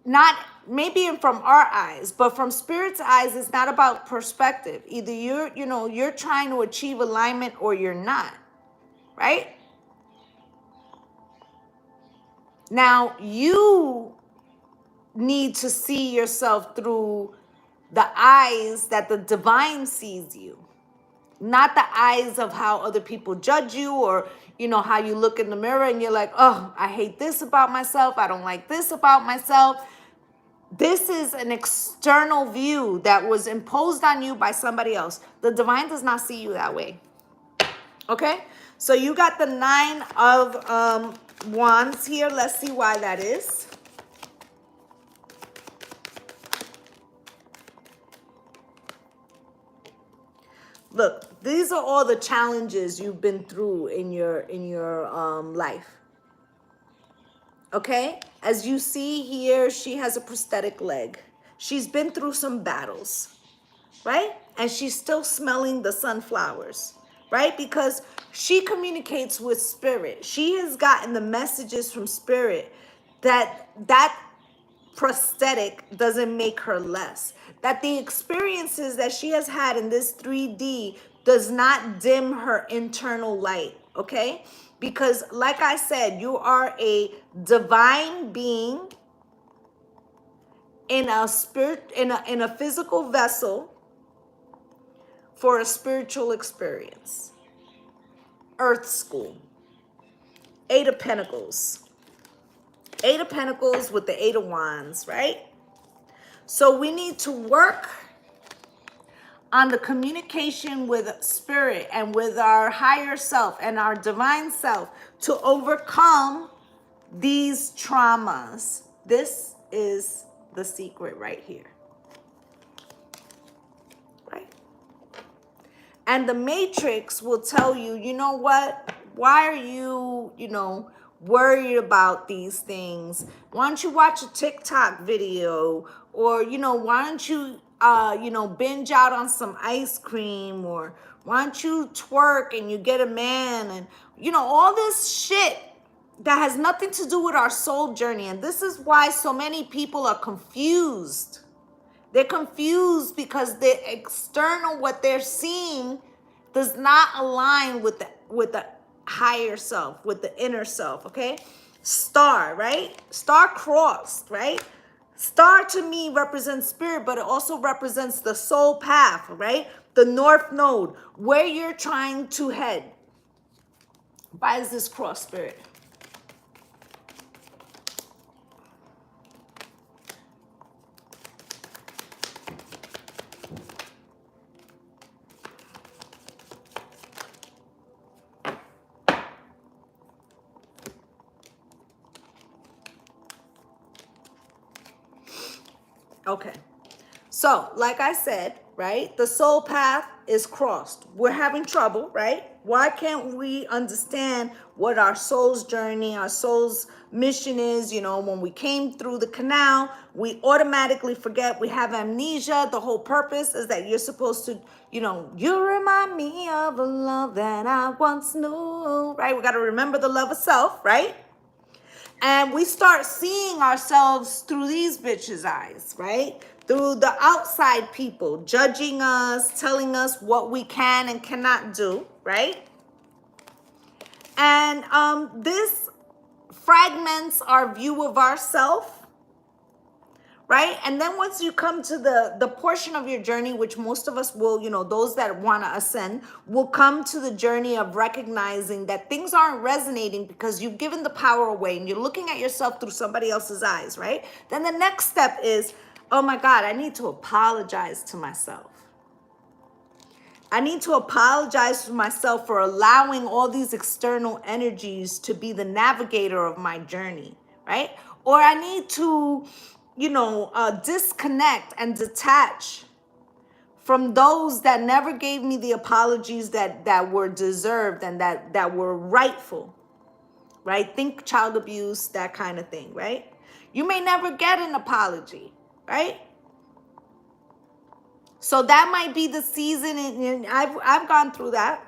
Speaker 1: Not maybe from our eyes, but from Spirit's eyes, it's not about perspective. Either you're trying to achieve alignment or you're not. right? Now, you need to see yourself through the eyes that the divine sees you, not the eyes of how other people judge you, or how you look in the mirror and you're like, oh, I hate this about myself, I don't like this about myself. This is an external view that was imposed on you by somebody else. The divine does not see you that way. Okay, so you got the 9 of wands here. Let's see why that is. Look, these are all the challenges you've been through in your life. Okay, as you see here, she has a prosthetic leg. She's been through some battles, right? And she's still smelling the sunflowers, right? Because she communicates with spirit. She has gotten the messages from spirit that prosthetic doesn't make her less. That the experiences that she has had in this 3D does not dim her internal light, okay? Because like I said, you are a divine being in a spirit, in a physical vessel for a spiritual experience. Earth school. 8 of Pentacles. 8 of Pentacles with the 8 of Wands, right? So we need to work on the communication with spirit and with our higher self and our divine self to overcome these traumas. This is the secret right here. Right? And the matrix will tell you, you know what? Why are you, worried about these things? Why don't you watch a TikTok video? Or, why don't you, binge out on some ice cream? Or why don't you twerk and you get a man? And, all this shit that has nothing to do with our soul journey. And this is why so many people are confused. They're confused because the external, what they're seeing, does not align with the higher self, with the inner self, okay? Star, right? Star crossed, right? Star to me represents spirit, but it also represents the soul path, right? The north node, where you're trying to head. Why is this cross, spirit? Okay, so like I said, right, the soul path is crossed. We're having trouble, right? Why can't we understand what our soul's journey, our soul's mission is? When we came through the canal, we automatically forget. We have amnesia. The whole purpose is that you're supposed to, you remind me of a love that I once knew, right? We got to remember the love of self, right? And we start seeing ourselves through these bitches' eyes, right? Through the outside people, judging us, telling us what we can and cannot do, right? And this fragments our view of ourself, right? And then once you come to the portion of your journey, which most of us will, those that want to ascend, will come to the journey of recognizing that things aren't resonating because you've given the power away and you're looking at yourself through somebody else's eyes, right? Then the next step is, oh my God, I need to apologize to myself. I need to apologize to myself for allowing all these external energies to be the navigator of my journey, right? Or I need to disconnect and detach from those that never gave me the apologies that were deserved and that were rightful, right? Think child abuse, that kind of thing, right? You may never get an apology, right? So that might be the season, and I've gone through that.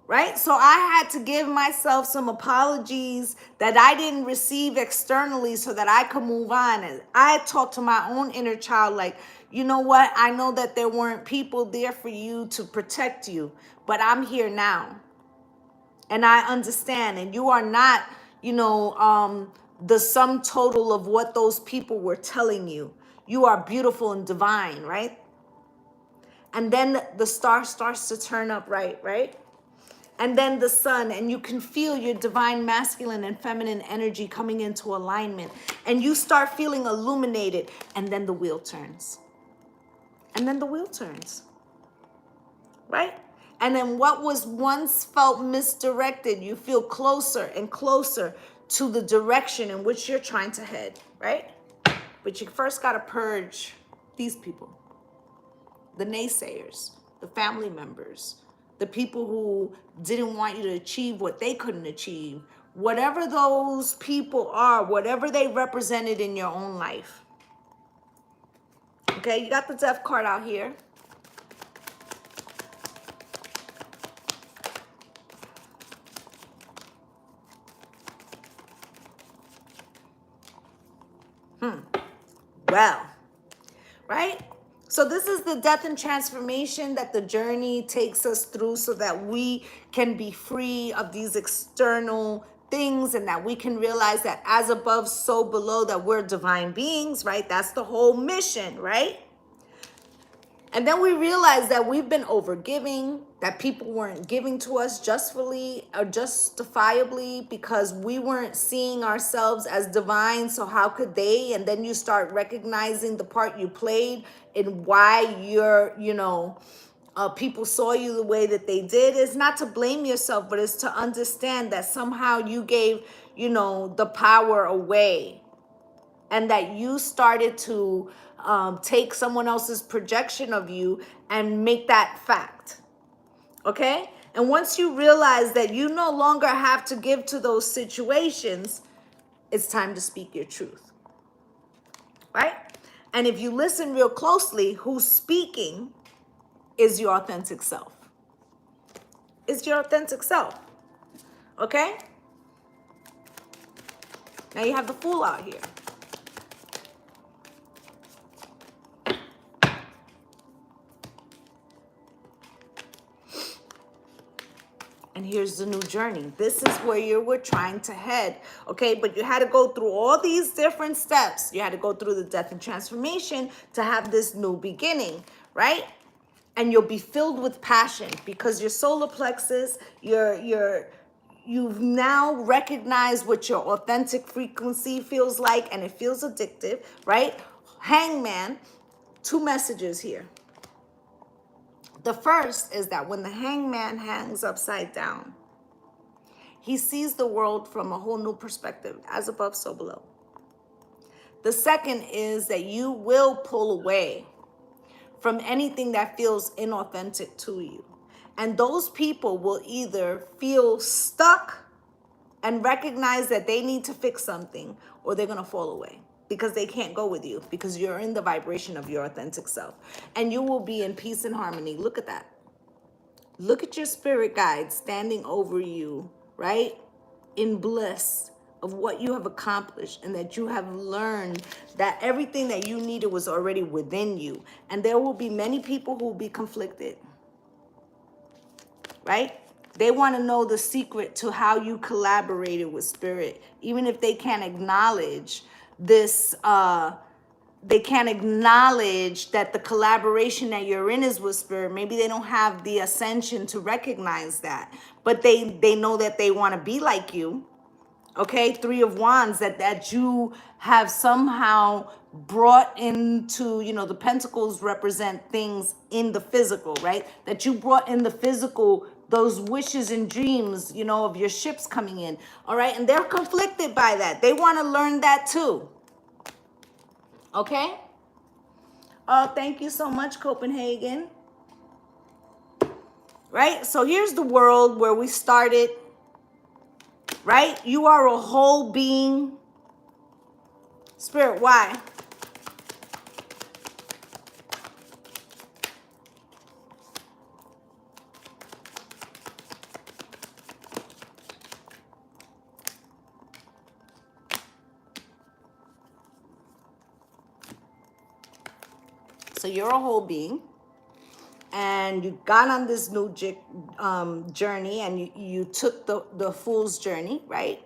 Speaker 1: Right? So I had to give myself some apologies that I didn't receive externally so that I could move on. And I talked to my own inner child like, you know what? I know that there weren't people there for you to protect you, but I'm here now. And I understand. And you are not, you know, the sum total of what those people were telling you. You are beautiful and divine, right? And then the star starts to turn up, right? And then the sun, and you can feel your divine masculine and feminine energy coming into alignment. And you start feeling illuminated. And then the wheel turns. And then the wheel turns, right? And then what was once felt misdirected, you feel closer and closer to the direction in which you're trying to head, right? But you first got to purge these people, the naysayers, the family members, the people who didn't want you to achieve what they couldn't achieve, whatever those people are, whatever they represented in your own life. Okay, you got the death card out here. Well, right? So this is the death and transformation that the journey takes us through so that we can be free of these external things and that we can realize that as above, so below, that we're divine beings, right? That's the whole mission, right? And then we realize that we've been overgiving, that people weren't giving to us justly or justifiably because we weren't seeing ourselves as divine. So how could they? And then you start recognizing the part you played in why you're, people saw you the way that they did. It's not to blame yourself, but it's to understand that somehow you gave, the power away. And that you started to take someone else's projection of you and make that fact, okay? And once you realize that you no longer have to give to those situations, it's time to speak your truth, right? And if you listen real closely, who's speaking is your authentic self. It's your authentic self, okay? Now you have the Fool out here. And here's the new journey. This is where you were trying to head, okay? But you had to go through all these different steps. You had to go through the death and transformation to have this new beginning, right? And you'll be filled with passion because your solar plexus, you've now recognized what your authentic frequency feels like, and it feels addictive, right? Hangman, 2 messages here. The first is that when the hangman hangs upside down, he sees the world from a whole new perspective, as above, so below. The second is that you will pull away from anything that feels inauthentic to you. And those people will either feel stuck and recognize that they need to fix something, or they're going to fall away because they can't go with you because you're in the vibration of your authentic self. And you will be in peace and harmony. Look at that. Look at your spirit guide standing over you, right? In bliss of what you have accomplished and that you have learned that everything that you needed was already within you. And there will be many people who will be conflicted, right? They want to know the secret to how you collaborated with spirit, even if they can't acknowledge this, they can't acknowledge that the collaboration that you're in is with spirit. Maybe they don't have the ascension to recognize that, but they know that they want to be like you. Okay, 3 of Wands, that you have somehow brought into, the pentacles represent things in the physical, right? That you brought in the physical, those wishes and dreams, of your ships coming in, all right? And they're conflicted by that. They want to learn that too. Okay? Oh, thank you so much, Copenhagen. Right? So here's the world where we started, right? You are a whole being. Spirit, why? So you're a whole being. and you got on this new journey, and you took the fool's journey, right?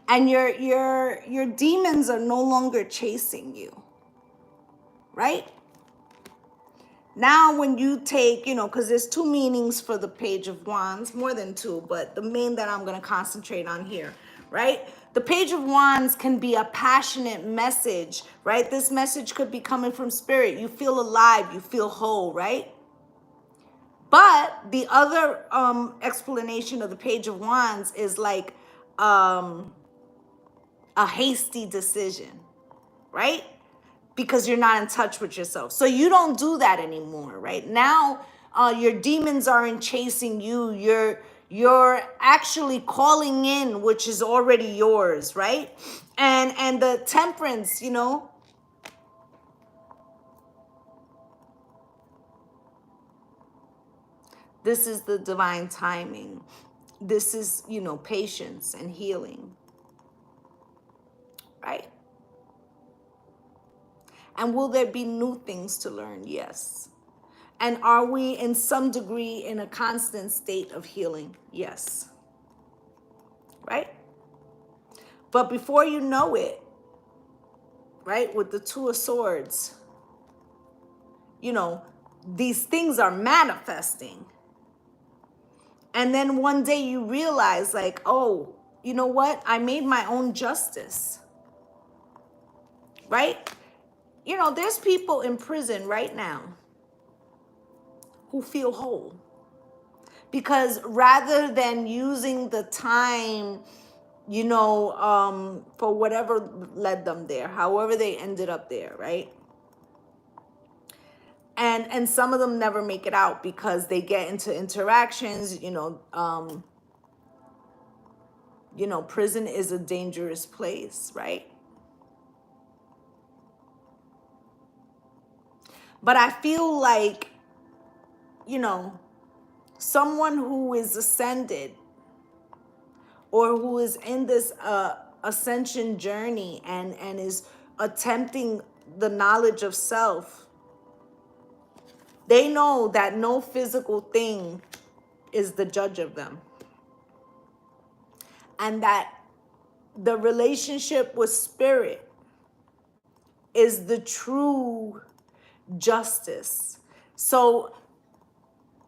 Speaker 1: And your demons are no longer chasing you, right? Now, when you take, because there's two meanings for the Page of Wands, more than two, but the main that I'm going to concentrate on here, right? The Page of Wands can be a passionate message, right? This message could be coming from spirit. You feel alive, you feel whole, right? But the other explanation of the Page of Wands is like a hasty decision, right? Because you're not in touch with yourself. So you don't do that anymore, right? Now your demons aren't chasing you. You're actually calling in, which is already yours, right? And the Temperance, this is the divine timing. This is, patience and healing, right? And will there be new things to learn? Yes. And are we in some degree in a constant state of healing? Yes. Right? But before you know it, right, with the Two of Swords, these things are manifesting. And then one day you realize, like, oh, you know what? I made my own justice. Right? There's people in prison right now who feel whole. Because rather than using the time, for whatever led them there, however they ended up there, right? And some of them never make it out because they get into interactions, prison is a dangerous place, right? But I feel like, someone who is ascended or who is in this ascension journey and is attempting the knowledge of self, they know that no physical thing is the judge of them. And that the relationship with spirit is the true justice. So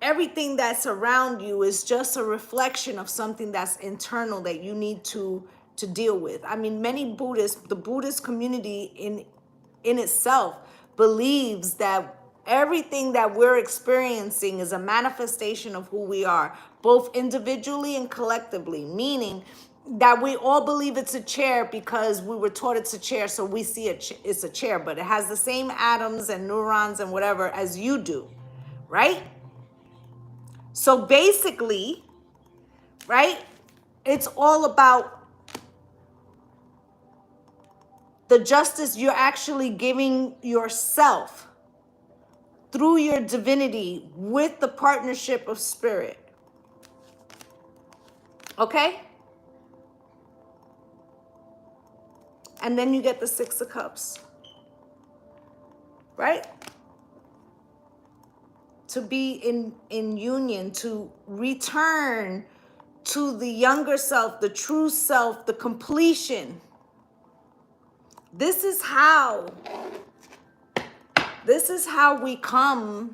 Speaker 1: everything that's around you is just a reflection of something that's internal that you need to deal with. I mean, many Buddhists, the Buddhist community in itself believes that everything that we're experiencing is a manifestation of who we are, both individually and collectively, meaning that we all believe it's a chair because we were taught it's a chair, so we see it's a chair, but it has the same atoms and neurons and whatever as you do, right? So basically, right, it's all about the justice you're actually giving yourself through your divinity with the partnership of spirit. Okay? And then you get the Six of Cups. Right? To be in union, to return to the younger self, the true self, the completion. This is how we come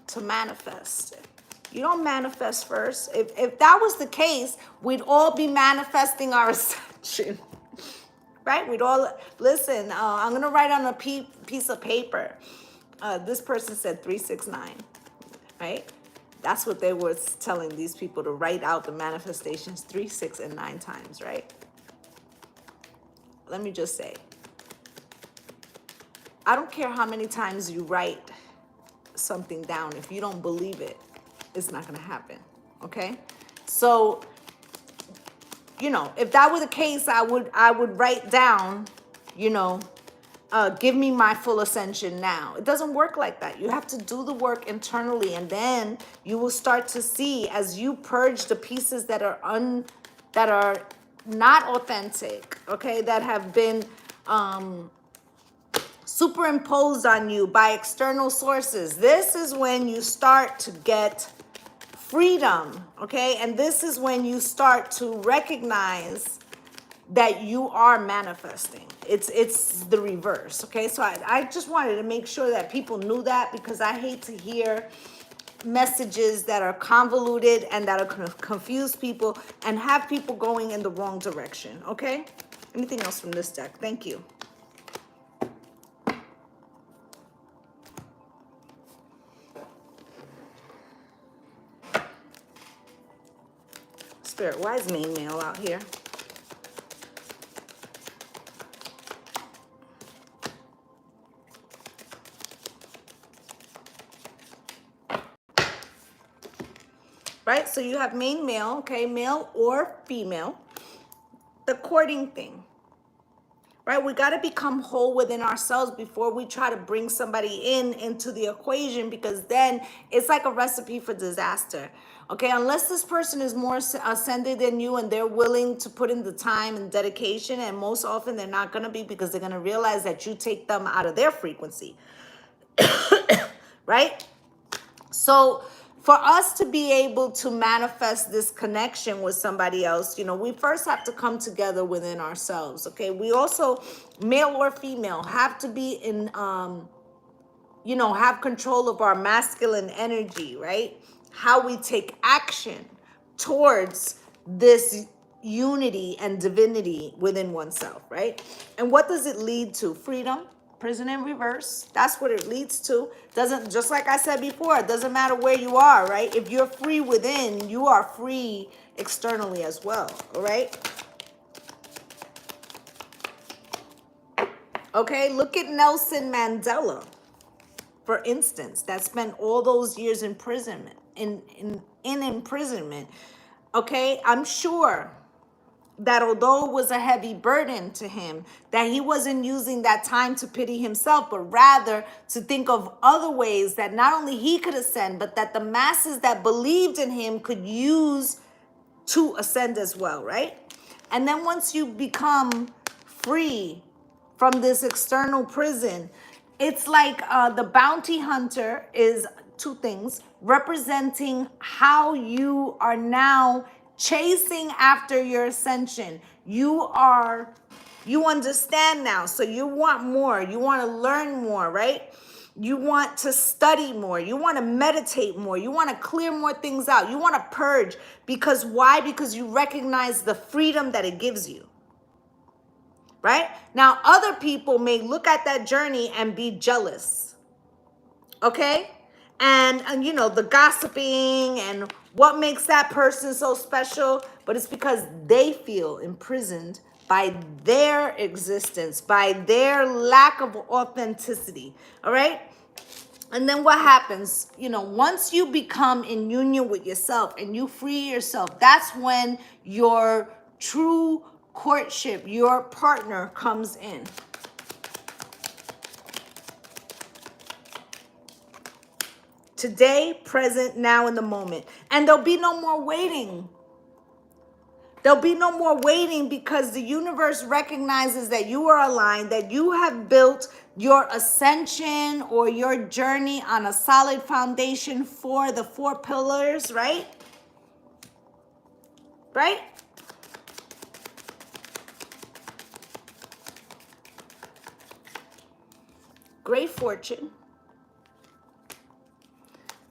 Speaker 1: to manifest. You don't manifest first. If that was the case, we'd all be manifesting our ascension. Right? We'd all, listen, I'm going to write on a piece of paper. This person said 369, right? That's what they were telling these people, to write out the manifestations 3, 6, and 9 times, right? Let me just say, I don't care how many times you write something down. If you don't believe it, it's not going to happen, okay? So, if that were the case, I would write down, give me my full ascension now. It doesn't work like that. You have to do the work internally, and then you will start to see, as you purge the pieces that are not authentic, okay, that have been superimposed on you by external sources. This is when you start to get freedom, okay? And this is when you start to recognize that you are manifesting. It's the reverse, okay? So I just wanted to make sure that people knew that, because I hate to hear messages that are convoluted and that are confuse people and have people going in the wrong direction, okay? Anything else from this deck? Thank you. Spirit, why is main male out here? Right? So you have main male, okay? Male or female. The courting thing. Right? We got to become whole within ourselves before we try to bring somebody into the equation, because then it's like a recipe for disaster. Okay? Unless this person is more ascended than you and they're willing to put in the time and dedication, and most often they're not going to be, because they're going to realize that you take them out of their frequency. Right? So for us to be able to manifest this connection with somebody else, you know, we first have to come together within ourselves, okay? We also, male or female, have to be in, you know, have control of our masculine energy, right? How we take action towards this unity and divinity within oneself, right? And what does it lead to? Freedom. Prison in reverse. That's what it leads to. Doesn't, just like I said before, it doesn't matter where you are, right? If you're free within, you are free externally as well, all right? Okay, look at Nelson Mandela, for instance, that spent all those years in prison, in imprisonment. Okay, I'm sure that although it was a heavy burden to him, that he wasn't using that time to pity himself, but rather to think of other ways that not only he could ascend, but that the masses that believed in him could use to ascend as well, right? And then once you become free from this external prison, it's like the bounty hunter is two things, representing how you are now chasing after your ascension. You understand now, so you want more, you want to learn more, right? You want to study more, you want to meditate more, you want to clear more things out, you want to purge. Because why? Because you recognize the freedom that it gives you, right? Now other people may look at that journey and be jealous, okay? And you know, the gossiping and what makes that person so special, but it's because they feel imprisoned by their existence, by their lack of authenticity, all right? And then what happens, you know, once you become in union with yourself and you free yourself, that's when your true courtship, your partner comes in. Today, present, now, in the moment. And there'll be no more waiting. There'll be no more waiting, because the universe recognizes that you are aligned, that you have built your ascension or your journey on a solid foundation for the 4 pillars, right? Right? Great fortune.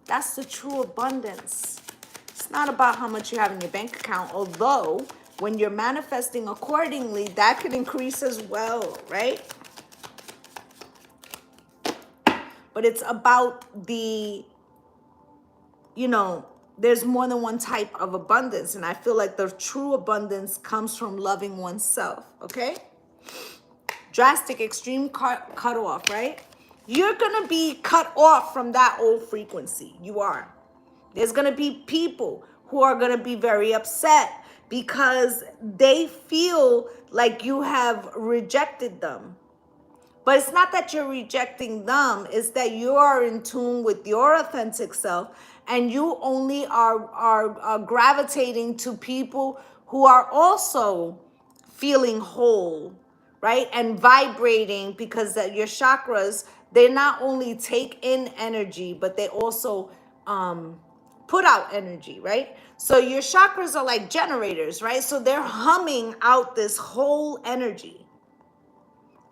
Speaker 1: That's the true abundance. It's not about how much you have in your bank account, although when you're manifesting accordingly, that could increase as well, right? But it's about the, you know, there's more than one type of abundance. And I feel like the true abundance comes from loving oneself, okay? Drastic, extreme cut off, right? You're going to be cut off from that old frequency. You are. There's going to be people who are going to be very upset because they feel like you have rejected them. But it's not that you're rejecting them. It's that you are in tune with your authentic self, and you only are gravitating to people who are also feeling whole right? And vibrating, because your chakras, they not only take in energy, but they also put out energy, right? So your chakras are like generators, right? So they're humming out this whole energy,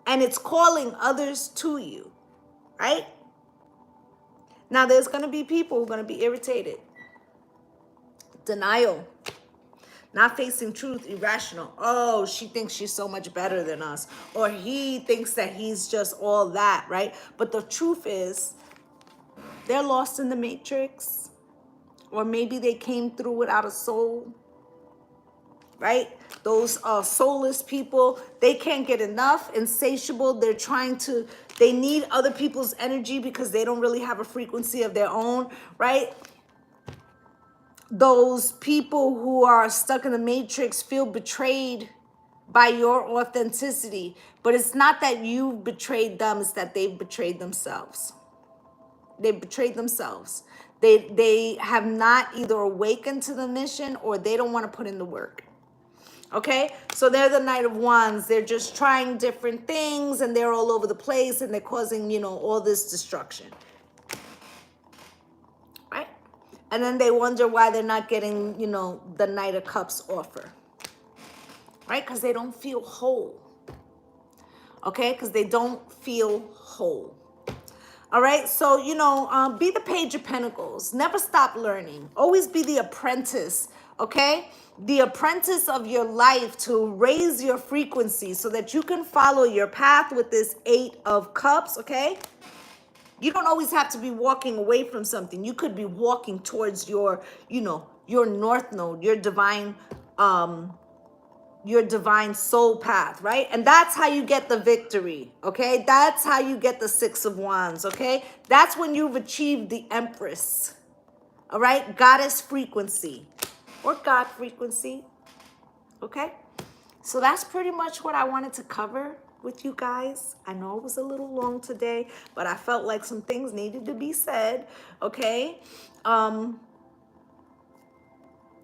Speaker 1: and it's calling others to you, right? Now, there's going to be people who are going to be irritated. Denial. Not facing truth, irrational. Oh, she thinks she's so much better than us. Or he thinks that he's just all that, right? But the truth is, they're lost in the matrix. Or maybe they came through without a soul, right? Those soulless people, they can't get enough, insatiable. They need other people's energy because they don't really have a frequency of their own, right? Those people who are stuck in the matrix feel betrayed by your authenticity, but it's not that you've betrayed them, it's that they've betrayed themselves. They betrayed themselves. They have not either awakened to the mission, or they don't want to put in the work. Okay, so they're the Knight of Wands. They're just trying different things, and they're all over the place, and they're causing, all this destruction, right? And then they wonder why they're not getting, the Knight of Cups offer, right? Because they don't feel whole. Okay, because they don't feel whole. All right, so, be the Page of Pentacles. Never stop learning. Always be the apprentice, okay? The apprentice of your life, to raise your frequency so that you can follow your path with this 8 of Cups, okay? You don't always have to be walking away from something. You could be walking towards your North Node, your divine soul path, right? And that's how you get the victory, okay? That's how you get the 6 of Wands, okay? That's when you've achieved the Empress, all right? Goddess frequency or God frequency, okay? So that's pretty much what I wanted to cover with you guys. I know it was a little long today, but I felt like some things needed to be said, okay?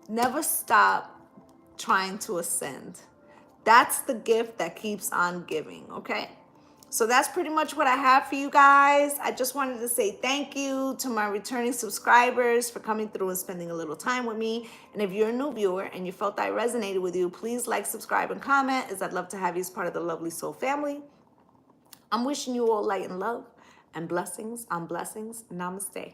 Speaker 1: Never stop trying to ascend. That's the gift that keeps on giving, okay? So that's pretty much what I have for you guys. I just wanted to say thank you to my returning subscribers for coming through and spending a little time with me. And if you're a new viewer and you felt I resonated with you, please like, subscribe, and comment, as I'd love to have you as part of the Lovely Soul family. I'm wishing you all light and love and blessings on blessings. Namaste.